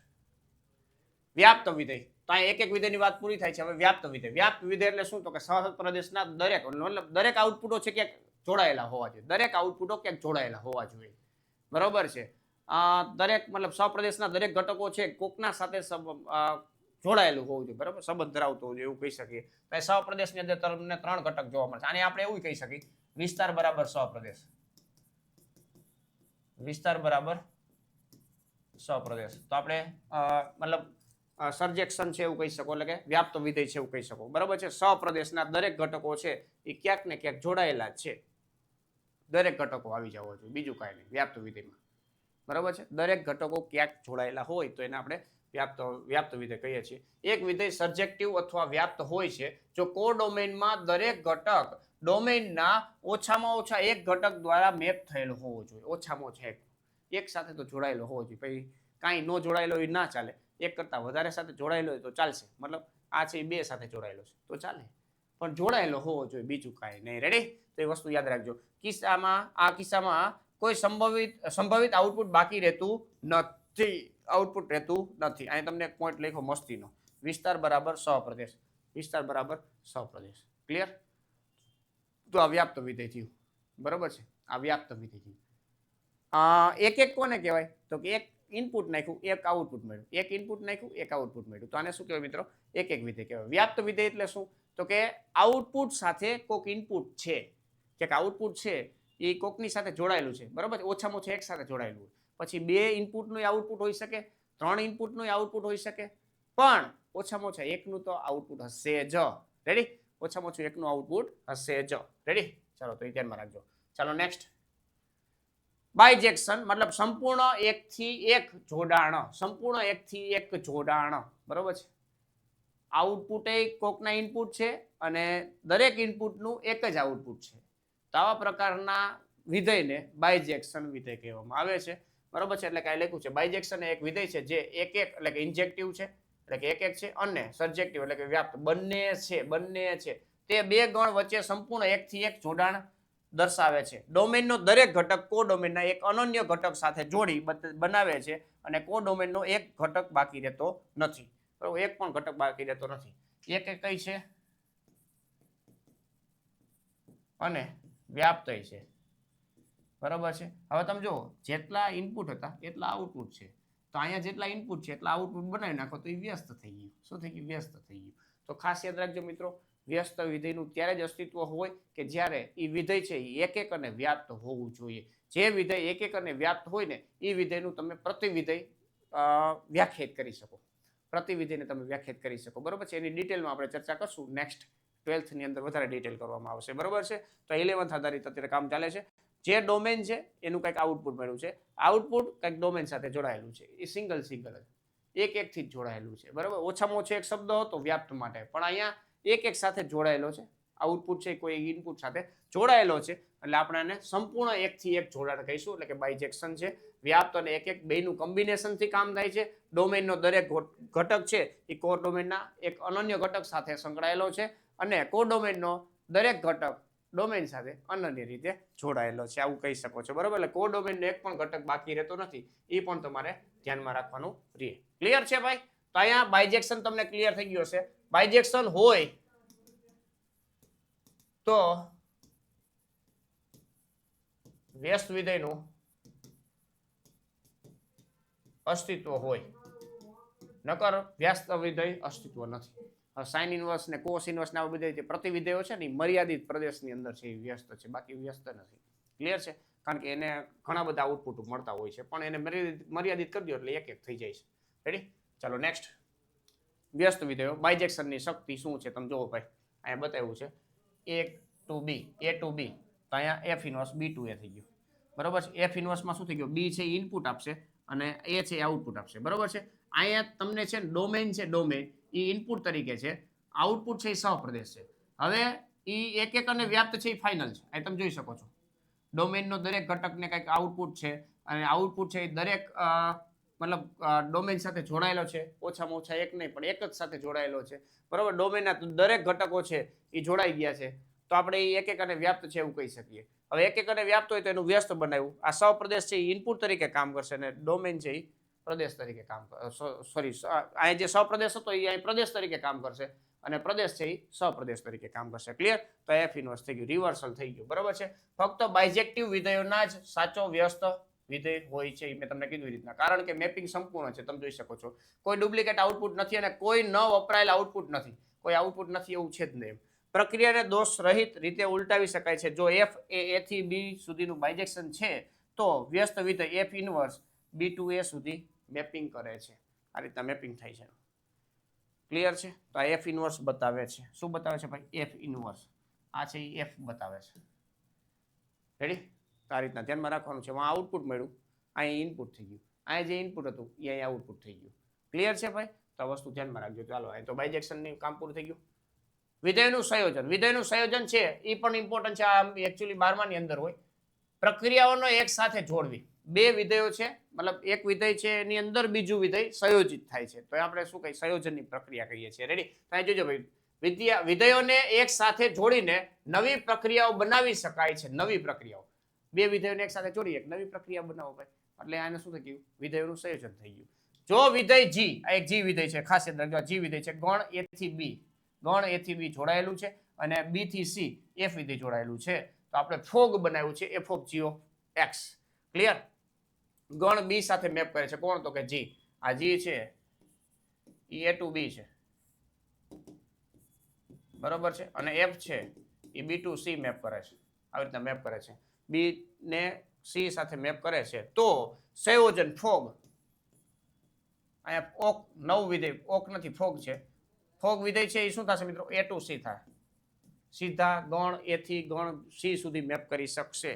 વ્યાપ્ત વિધેય. તો આ એક એક વિધેયની વાત પૂરી થાય છે. હવે વ્યાપ્ત વિધેય. વ્યાપ્ત વિધેય એટલે શું? તો કે સહજ પ્રદેશના દરેક મતલબ દરેક આઉટપુટો છે ક્યાંક જોડાયેલા હોવા જોઈએ, દરેક આઉટપુટો ક્યાંક જોડાયેલા હોવા જોઈએ, બરોબર છે. દરેક મતલબ સપ્રદેશના દરેક ઘટકો છે કોકના સાથે જોડાયેલું હોવું જોઈએ, બરાબર, સંબંધ ધરાવતો હોવું જોઈએ એવું કહી શકીએ. તો સપ્રદેશની અંદર તમને ત્રણ ઘટક જોવા મળશે. આને આપણે એવું કહી શકીએ, વિસ્તાર બરાબર સપ્રદેશ, વિસ્તાર બરાબર સપ્રદેશ. તો આપણે મતલબ સર્જેક્શન છે એવું કહી શકો, એટલે કે વ્યાપ્ત વિધેય છે એવું કહી શકો, બરાબર છે. સપ્રદેશના દરેક ઘટકો છે એ ક્યાંક ને ક્યાંક જોડાયેલા છે, દરેક ઘટકો આવી જવો જોઈએ, બીજું કાંઈ નહીં વ્યાપ્ત વિધેયમાં, બરાબર છે. દરેક ઘટકો ક્યાંક જોડાયેલા હોય તો એને આપણે વ્યાપ્ત વિધેય કહીએ છીએ. એક વિધેય સર્જેક્ટિવ અથવા વ્યાપ્ત હોય છે જો કોડોમેનમાં દરેક ઘટક ડોમેનના ઓછામાં ઓછા એક ઘટક દ્વારા મેપ થયેલો હોવો જોઈએ, ઓછામાં ઓછા એક સાથે તો જોડાયેલો હોવો જોઈએ. પછી કાંઈ ન જોડાયેલો હોય ના ચાલે, એક કરતા વધારે સાથે જોડાયેલો હોય તો ચાલશે, મતલબ આ છે બે સાથે જોડાયેલો છે તો ચાલે, પણ જોડાયેલો હોવો જોઈએ, બીજું કાંઈ નહીં. રેડી? તો એ વસ્તુ યાદ રાખજો. આ કિસ્સામાં કોઈ સંભવિત આઉટપુટ બાકી રહેતું નથી, આઉટપુટ રહેતું નથી. અહીં તમને એક પોઈન્ટ લખ્યો મસ્તીનો, વિસ્તાર બરાબર સપ્રદેશ, વિસ્તાર બરાબર સપ્રદેશ. ક્લિયર? તો આ વ્યાપ્ત વિધેય થયું, બરાબર છે. આ વ્યાપ્ત વિધેય થયું. એક એક કોને કહેવાય? તો કે એક ઇનપુટ નાખ્યું એક આઉટપુટ મળ્યું, એક ઇનપુટ નાખ્યું એક આઉટપુટ મળ્યું, તો આને શું કહેવાય મિત્રો? એક એક વિધેય કહેવાય. વ્યાપ્ત વિધેય એટલે શું? તો કે આઉટપુટ સાથે કોક ઇનપુટ છે, કે આઉટપુટ છે એ કોકની સાથે જોડાયેલું છે, બરાબર, ઓછામાં ઓછા એક સાથે જોડાયેલું હોય. પછી બે ઇનપુટનું આઉટપુટ હોઈ શકે, ત્રણ ઇનપુટનું આઉટપુટ હોઈ શકે, પણ ઓછામાં ઓછા એકનું તો આઉટપુટ હશે જ. રેડી? ઓછામાં ઓછું એકનું આઉટપુટ હશે જ. રેડી? ચાલો તો એ ધ્યાનમાં રાખજો. ચાલો નેક્સ્ટ, બાયજેક્શન મતલબ સંપૂર્ણ એકથી એક જોડાણ, સંપૂર્ણ એકથી એક જોડાણ, બરોબર છે. આઉટપુટ એ કોકના ઇનપુટ છે અને દરેક ઇનપુટનું એક જ આઉટપુટ છે. તો આવા પ્રકારના વિધેયને બાયજેક્શન વિધેય કહેવામાં આવે છે, બરોબર છે. એટલે કે આ લખ્યું છે બાયજેક્શન એક વિધેય છે જે એક એક એટલે કે ઇન્જેક્ટિવ છે, એટલે કે એક એક છે, અને સર્જેક્ટિવ એટલે કે વ્યાપ્ત, બંને છે. તે બે ગણ વચ્ચે સંપૂર્ણ એકથી એક જોડાણ દર્શાવે છે. ડોમેનનો દરેક ઘટક કો ડોમેનના એક અનન્ય ઘટક સાથે જોડી બનાવે છે અને કો ડોમેનનો એક ઘટક બાકી રહેતો નથી, બરોબર, એક પણ ઘટક બાકી રહેતો નથી. એક એક કઈ છે અને વ્યાપ્ત છે, બરોબર છે. હવે તમે જુઓ, જેટલા ઇનપુટ હતા એટલા આઉટપુટ છે, તો અહીંયા જેટલા ઇનપુટ છે એટલા આઉટપુટ બનાવી નાખો તો એ વ્યસ્ત થઈ ગયું. શું થઈ ગયું? વ્યસ્ત થઈ ગયું. તો ખાસ યાદ રાખજો મિત્રો, વ્યસ્ત વિધેયનું ત્યારે જ અસ્તિત્વ હોય કે જ્યારે એ વિધેય છે એ એક એક અને વ્યાપ્ત હોવું જોઈએ. જે વિધેય એક એક અને વ્યાપ્ત હોય ને એ વિધેયનું તમે પ્રતિવિધેય વ્યાખ્યાયિત કરી શકો, પ્રતિવિધિને તમે વ્યાખ્યાયિત કરી શકો. બરોબર છે. એની ડિટેલમાં આપણે ચર્ચા કરશું નેક્સ્ટ 12th ની અંદર વધારે ડિટેલ કરવામાં આવશે. બરોબર છે. તો 11th આધારિત અત્યારે કામ ચાલે છે. જે ડોમેન છે એનું કંઈક આઉટપુટ મળ્યું છે. આઉટપુટ કંઈક ડોમેન સાથે જોડાયેલું છે. એ સિંગલ એક થી જ જોડાયેલું છે. બરોબર. ઓછામાં ઓછો એક શબ્દ હતો વ્યાપ્ત માટે, પણ અહીંયા એક સાથે જોડાયેલો છે. આઉટપુટ છે કોઈ ઇનપુટ સાથે જોડાયેલો છે, એટલે આપણે આને સંપૂર્ણ એકથી એક જોડાણ કહીશું, એટલે કે બાયજેક્શન છે. વ્યાપ્ત અને એક બેનું કોમ્બિનેશન થી કામ થાય છે. ડોમેનનો દરેક ઘટક છે એ કોર ડોમેનના એક અનન્ય ઘટક સાથે સંકળાયેલો છે, અને કોર ડોમેનનો દરેક ઘટક ડોમેન સાથે અનન્ય રીતે જોડાયેલો છે, આવું કહી શકો છો. બરોબર. એટલે કોર ડોમેનનો એક પણ ઘટક બાકી રહેતો નથી, એ પણ તમારે ધ્યાનમાં રાખવાનું રહે. ક્લિયર છે ભાઈ? તો અહીંયા બાયજેક્શન તમને ક્લિયર થઈ ગયો છે. બાયજેક્શન હોય તો વ્યસ્ત વિધેયનું અસ્તિત્વ હોય, નકર વ્યસ્ત વિધેય અસ્તિત્વ નથી. સાઇન ઇનવર્સ ને કોસ ઇનવર્સ ના વિધેય પ્રતિવિધેયો છે ને મર્યાદિત પ્રદેશની અંદર છે, એ વ્યસ્ત છે, બાકી વ્યસ્ત નથી. ક્લિયર છે? કારણ કે એને ઘણા બધા આઉટપુટ મળતા હોય છે, પણ એને મર્યાદિત કરી દો એટલે એક થઈ જાય છે. રેડી? ચાલો નેક્સ્ટ. વ્યસ્ત વિધેયો બાયજેક્શનની શક્તિ શું છે તમે જોવો ભાઈ. અહીંયા બતાવ્યું છે A to B, તો અહીંયા F inverse B to A થઈ ગયું. બરોબર છે. F ઇનવર્સમાં શું થઈ ગયું? B છે એ ઇનપુટ આપશે અને A છે એ આઉટપુટ આપશે. બરોબર છે. અહીંયા તમને છે ડોમેન છે, ડોમેન એ ઇનપુટ તરીકે છે, આઉટપુટ છે એ સહપ્રદેશ છે. હવે એ એક અને વ્યાપ્ત છે એ ફાઇનલ છે. અહીં તમે જોઈ શકો છો ડોમેનનો દરેક ઘટકને કંઈક આઉટપુટ છે, અને આઉટપુટ છે એ દરેક મતલબ ડોમેન સાથે જોડાયેલો છે. ઓછામાં ઓછા એક નહીં પણ એક જ સાથે જોડાયેલો છે. બરોબર. ડોમેનના દરેક ઘટકો છે એ જોડાઈ ગયા છે, તો આપણે એ એક અને વ્યાપ્ત છે એવું કહી શકીએ. હવે એક અને વ્યાપ્ત હોય તો એનું વ્યસ્ત બનાવ્યું. આ સહપ્રદેશ છે એ ઇનપુટ તરીકે કામ કરશે, અને ડોમેન છે એ પ્રદેશ તરીકે કામ સોરી અહીંયા જે સહપ્રદેશ હતો એ અહીં પ્રદેશ તરીકે કામ કરશે, અને પ્રદેશ છે એ સહપ્રદેશ તરીકે કામ કરશે. ક્લિયર? તો F ઇનવર્સ થઈ ગયું, રિવર્સલ થઈ ગયું. બરોબર છે. ફક્ત બાયજેક્ટિવ વિધેયોના જ સાચો વ્યસ્ત વિધેય હોય છે, એ મેં તમને કીધું રીતના, કારણ કે મેપિંગ સંપૂર્ણ છે. તમે જોઈ શકો છો કોઈ ડુપ્લિકેટ આઉટપુટ નથી, અને કોઈ ન વપરાયેલ આઉટપુટ નથી, કોઈ આઉટપુટ નથી એવું છે જ નહીં. પ્રક્રિયાને દોષ રહિત રીતે ઉલટાવી શકાય છે. જો F એ A થી B સુધીનું બાયજેક્શન છે તો વ્યસ્ત વિધેય F inverse B to A સુધી મેપિંગ કરે છે. આ રીતના મેપિંગ થાય છે. ક્લિયર છે? તો આ F ઇનવર્સ બતાવે છે. શું બતાવે છે ભાઈ? F inverse. આ છે એ F બતાવે છે. રેડી? આ રીતના ધ્યાનમાં રાખવાનું છે. આઉટપુટ મળ્યું, અહીંયા ઇનપુટ થઈ ગયું, અહીંયા જે ઇનપુટ હતું એ અહીંયા આઉટપુટ થઈ ગયું. ક્લિયર છે ભાઈ? તો આ વસ્તુ ધ્યાનમાં રાખજો. ચાલો, અહીં તો બાયજેક્શનની કામ પૂરું થઈ ગયું. વિધેયનું સંયોજન. વિધેયનું સંયોજન છે એ પણ ઇમ્પોર્ટન્ટ છે. આ એકચ્યુઅલી 12મા ની અંદર હોય. પ્રક્રિયાઓનો એક સાથે જોડવી. બે વિધેયો છે, મતલબ એક વિધેય છે એની અંદર બીજું વિધેય સંયોજિત થાય છે, તો આપણે શું કહીએ? સંયોજનની પ્રક્રિયા કહીએ છીએ. રેડી? અહીં જોજો ભાઈ, વિધેયોને એક સાથે જોડીને નવી પ્રક્રિયાઓ બનાવી શકાય છે. નવી પ્રક્રિયાઓ, બે વિધેયોને એક સાથે જોડી એક નવી પ્રક્રિયા બનાવો ભાઈ, એટલે આને શું થઈ ગયું? વિધેયોનું સંયોજન થઈ ગયું. જો વિધેય G, આ એક G વિધેય છે, ખાસ યાદ રાખજો, G વિધેય છે. ગણ A થી B, ગણ A થી B જોડાયેલું છે, અને B થી C F વિધેય જોડાયેલું છે, તો આપણે ફોગ બનાવ્યું છે F of G of X. Clear? ગણ B સાથે મેપ કરે છે. કોણ? તો કે G. આ G છે એ A to B છે. બરોબર છે. અને F છે એ B to C મેપ કરે છે. આવી રીતના મેપ કરે છે. B ને C સાથે મેપ કરે છે, તો સંયોજન ફોગ. અહીંયા ઓક નવ વિધેય, ઓક નથી ફોગ છે. ફોગ વિધેય છે એ શું થશે મિત્રો? A to C થાય. સીધા ગણ A થી ગણ C સુધી મેપ કરી શકશે.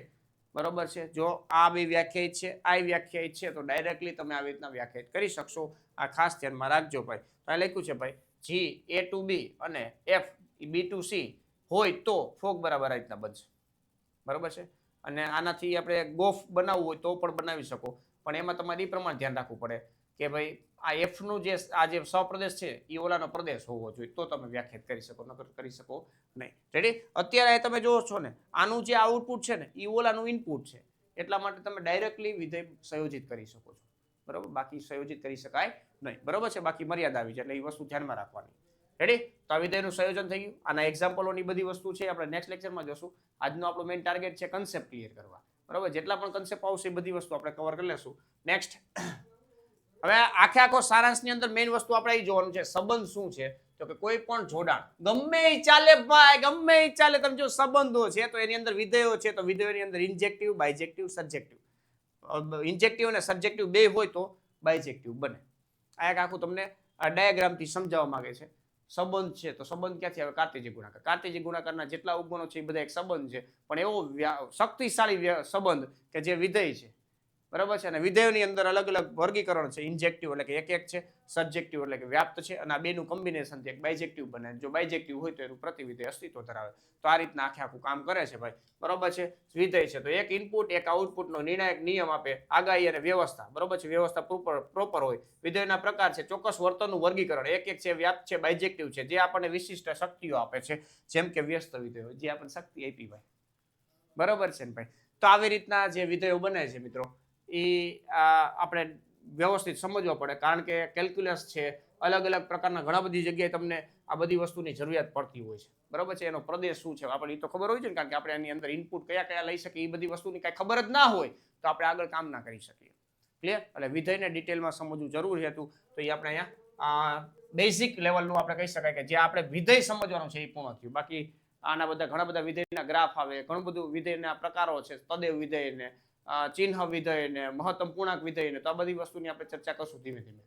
બરોબર છે. જો આ બે વ્યાખ્યાયિત છે, આ વ્યાખ્યાયિત છે, તો ડાયરેક્ટલી તમે આવી રીતના વ્યાખ્યાયિત કરી શકશો. આ ખાસ ધ્યાનમાં રાખજો ભાઈ. તો આ લખ્યું છે ભાઈ G A to B અને F B to C હોય તો ફોગ બરાબર આ રીતના બનશે. બરોબર છે. અને આનાથી આપણે ગોફ બનાવવું હોય તો પણ બનાવી શકો, પણ એમાં તમારે એ પ્રમાણે ધ્યાન રાખવું પડે કે ભાઈ આ F નું જે આ જે સહપ્રદેશ છે એ ઓલાનો પ્રદેશ હોવો જોઈએ, તો તમે વ્યાખ્યાયિત કરી શકો, નકર કરી શકો નહીં. રેડી? અત્યારે તમે જોવો છો ને, આનું જે આઉટપુટ છે ને એ ઓલાનું ઇનપુટ છે, એટલા માટે તમે ડાયરેક્ટલી વિધેય સંયોજિત કરી શકો છો. બરોબર? બાકી સંયોજિત કરી શકાય નહીં. બરોબર છે? બાકી મર્યાદા આવી જાય, એટલે એ વસ્તુ ધ્યાનમાં રાખવાની. રેડી? તો આ વિધેયનું સંયોજન થઈ ગયું. આના એક્ઝામ્પલોની બધી વસ્તુ છે આપણે નેક્સ્ટ લેક્ચરમાં જોશું. આજનો આપણો મેઇન ટાર્ગેટ છે કન્સેપ્ટ ક્લિયર કરવા. બરોબર? જેટલા પણ કન્સેપ્ટ આવશે એ બધી વસ્તુ આપણે કવર કરી લેશું. નેક્સ્ટ, હવે આખો સારાંશની અંદર મેઇન વસ્તુ આપણે એ જોવાનું છે, સંબંધ શું છે? તો કે કોઈ પણ જોડાણ ગમે એ ચાલે ભાઈ, ગમે એ ચાલે. તમે જો સંબંધો છે તો એની અંદર વિધેયો છે, તો વિધેયોની અંદર ઇન્જેક્ટિવ, બાયજેક્ટિવ, સબ્જેક્ટિવ. ઇન્જેક્ટિવ અને સબ્જેક્ટિવ બે હોય તો બાયજેક્ટિવ બને. આ એક આખું તમને આ ડાયાગ્રામથી સમજાવવા માંગે છે. સંબંધ છે તો સંબંધ ક્યાંથી આવે? કાર્ટેશિયન ગુણાકાર. કાર્ટેશિયન ગુણાકારના જેટલા ઉપગણો છે એ બધા એક સંબંધ છે, પણ એવો શક્તિશાળી સંબંધ કે જે વિધેય છે, બરાબર છે. અને વિધેયોની અંદર અલગ અલગ વર્ગીકરણ છે. ઇન્જેક્ટિવ એટલે કે એક છે, સબજેક્ટિવ એટલે કે વ્યાપ્ત છે, અને આ બેનું કોમ્બિનેશન એક બાયજેક્ટિવ બને. જો બાયજેક્ટિવ હોય તો એનું પ્રતિવિધેય અસ્તિત્વ ધરાવે. તો આ રીતના આખે આખું કામ કરે છે ભાઈ, બરોબર છે. વિધેય છે તો એક ઇનપુટ એક આઉટપુટનો નિર્ણાયક નિયમ આપે, આગાહી અને વ્યવસ્થા, બરોબર છે. વ્યવસ્થા પ્રોપર હોય. વિધેયના પ્રકાર છે, ચોક્કસ વર્તનનું વર્ગીકરણ, એક છે, વ્યાપ્ત છે, બાયજેક્ટિવ છે, જે આપણને વિશિષ્ટ શક્તિઓ આપે છે, જેમ કે વ્યસ્ત વિધેયો જે આપણને શક્તિ આપી ભાઈ, બરોબર છે ને ભાઈ. તો આવી રીતના જે વિધેયો બને છે મિત્રો, એ આપણે વ્યવસ્થિત સમજવા પડે, કારણ કે કેલ્ક્યુલસ છે, અલગ અલગ પ્રકારના ઘણા બધી જગ્યાએ તમને આ બધી વસ્તુની જરૂરિયાત પડતી હોય છે, બરોબર છે. એનો પ્રદેશ શું છે આપણે એ તો ખબર હોય છે ને, કારણ કે આપણે એની અંદર ઇનપુટ કયા કયા લઈ શકીએ એ બધી વસ્તુની કાંઈ ખબર જ ના હોય તો આપણે આગળ કામ ના કરી શકીએ. ક્લિયર? એટલે વિધેયને ડિટેલમાં સમજવું જરૂરી હતું, તો એ આપણે અહીંયા બેઝિક લેવલનું આપણે કહી શકાય કે જે આપણે વિધેય સમજવાનું છે એ પૂર્ણ થયું. બાકી આના બધા ઘણા બધા વિધેયના ગ્રાફ આવે, ઘણું બધું વિધેયના પ્રકારો છે, તદેવ વિધેય ને ચિહ્ન વિધેય ને મહત્તમ પૂર્ણાંક વિધેય ને, તો આ બધી વસ્તુની આપણે ચર્ચા કરશું ધીમે ધીમે.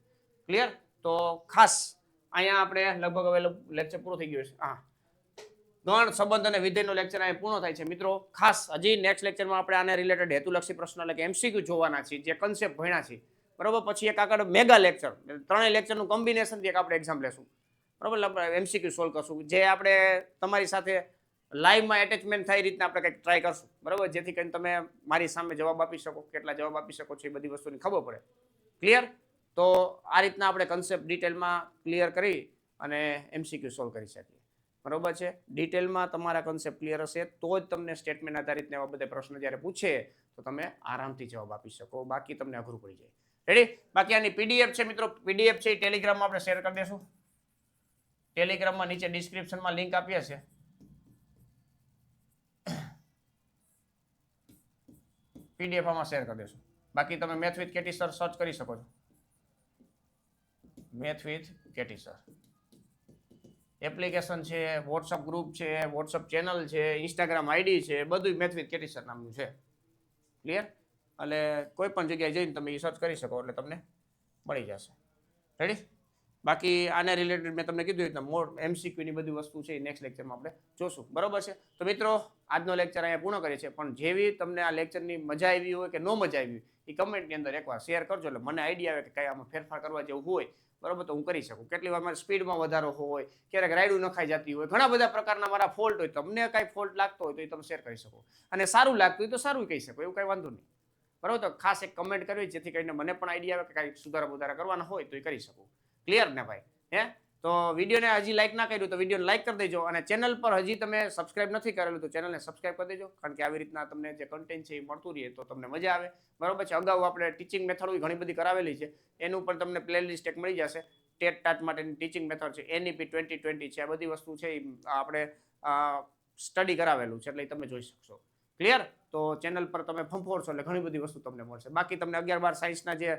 ક્લિયર? તો ખાસ અહીંયા આપણે લગભગ હવે લેક્ચર પૂરો થઈ ગયો છે. હા, ગણ સંબંધ અને વિધેયનો લેક્ચર અહીંયા પૂર્ણ થાય છે મિત્રો. ખાસ હજી નેક્સ્ટ લેક્ચરમાં આપણે આને રિલેટેડ હેતુલક્ષી પ્રશ્ન એટલે કે એમસીક્યુ જોવાના છીએ, જે કન્સેપ્ટ ભણ્યા છે, બરોબર. પછી એક આગળ મેગા લેક્ચર, ત્રણેય લેક્ચરનું કોમ્બિનેશનથી એક આપણે એક્ઝામ લેશું, બરોબર. એમસીક્યુ સોલ્વ કરશું, જે આપણે તમારી સાથે લાઈવમાં એટેચમેન્ટ થાય રીતના આપણે કંઈક ટ્રાય કરશું, બરોબર. જેથી કરીને તમે મારી સામે જવાબ આપી શકો, કેટલા જવાબ આપી શકો છો એ બધી વસ્તુની ખબર પડે. ક્લિયર? તો આ રીતના આપણે કન્સેપ્ટ ડિટેલમાં ક્લિયર કરી અને એમસીક્યુ સોલ્વ કરી શકીએ, બરોબર છે. ડિટેલમાં તમારા કન્સેપ્ટ ક્લિયર હશે તો જ તમને સ્ટેટમેન્ટ આધારિત એવા બધા પ્રશ્નો જ્યારે પૂછે તો તમે આરામથી જવાબ આપી શકો, બાકી તમને અઘરું પડી જાય. રેડી? બાકી આની પીડીએફ છે મિત્રો, પીડીએફ છે એ ટેલિગ્રામમાં આપણે શેર કરી દઈશું. ટેલિગ્રામમાં નીચે ડિસ્ક્રિપ્શનમાં લિંક આપી હશે, પીડીએફ આમાં શેર કરી દેશું. બાકી તમે math with KT sir search કરી શકો છો. Math with KT sir application છે, વોટ્સઅપ ગ્રુપ છે, વોટ્સઅપ ચેનલ છે, ઇન્સ્ટાગ્રામ આઈડી છે, બધું મેથ વિથ કેટી સર નામનું છે. ક્લિયર? એટલે કોઈ પણ જગ્યાએ જઈને તમે સર્ચ કરી શકો એટલે તમને મળી જશે. રેડી? બાકી આને રિલેટેડ મેં તમને કીધું એટલે મોર એમસીક્યુની બધી વસ્તુ છે એ નેક્સ્ટ લેક્ચરમાં આપણે જોશું, બરોબર છે. તો મિત્રો આજનો લેક્ચર અહીંયા પૂર્ણ કરીએ છીએ, પણ જેવી તમને આ લેક્ચરની મજા આવી હોય કે ન મજા આવી હોય એ કમેન્ટની અંદર એકવાર શેર કરજો, એટલે મને આઈડિયા આવે કે કઈ આમાં ફેરફાર કરવા જેવું હોય, બરોબર, તો હું કરી શકું. કેટલી વાર મારી સ્પીડમાં વધારો હોય, ક્યારેક રાયડું નખાઈ જતી હોય, ઘણા બધા પ્રકારના મારા ફોલ્ટ હોય, તમને કાંઈ ફોલ્ટ લાગતો હોય તો એ તમે શેર કરી શકો, અને સારું લાગતું હોય તો સારું કહી શકો, એવું કાંઈ વાંધો નહીં, બરોબર. તો ખાસ એક કમેન્ટ કરવી જેથી કરીને મને પણ આઈડિયા આવે કે કાંઈ સુધારા કરવાના હોય તો એ કરી શકું. ક્લિયર ને ભાઈ? હે? તો વિડીયોને હજી લાઈક ના કર્યું તો વિડીયોને લાઈક કરી દેજો, અને ચેનલ પર હજી તમે સબસ્ક્રાઇબ નથી કરેલું તો ચેનલને સબસ્ક્રાઇબ કરી દેજો, કારણ કે આવી રીતના તમને જે કન્ટેન્ટ છે એ મળતું રહે તો તમને મજા આવે, બરોબર છે. અગાઉ આપણે ટીચિંગ મેથડ ઘણી બધી કરાવેલી છે, એનું પણ તમને પ્લેલિસ્ટ એક મળી જશે. ટેટ ટાટ માટેની ટીચિંગ મેથડ છે, એનઈપી 2020 છે, આ બધી વસ્તુ છે એ આપણે સ્ટડી કરાવેલું છે, એટલે તમે જોઈ શકશો. ક્લિયર? તો ચેનલ પર તમે ફંફોડશો એટલે ઘણી બધી વસ્તુ તમને મળશે. બાકી તમને 11-12 સાયન્સના જે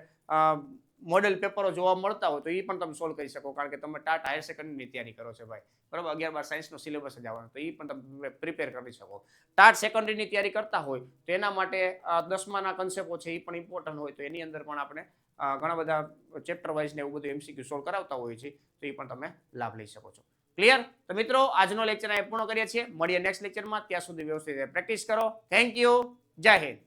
મોડેલ પેપરો જોવા મળતા હોય તો એ પણ તમે સોલ્વ કરી શકો, કારણ કે તમે ટાટ હાયર સેકન્ડરીની તૈયારી કરો છો ભાઈ, બરાબર. 11-12 સાયન્સનો સિલેબસ જ આવવાનો, તો એ પણ તમે પ્રિપેર કરી શકો. ટાટ સેકન્ડરીની તૈયારી કરતા હોય તો એના માટે 10માના કન્સેપ્ટો છે એ પણ ઇમ્પોર્ટન્ટ હોય, તો એની અંદર પણ આપણે ઘણા બધા ચેપ્ટર વાઇઝ ને એવું બધું એમસીક્યુ સોલ્વ કરાવતા હોય છે, તો એ પણ તમે લાભ લઈ શકો છો. ક્લિયર? તો મિત્રો આજનો લેક્ચર અહીં પૂર્ણ કરીએ છીએ, મળીએ નેક્સ્ટ લેક્ચરમાં. ત્યાં સુધી વ્યવસ્થિત પ્રેક્ટિસ કરો. Thank you. જય હિન્દ.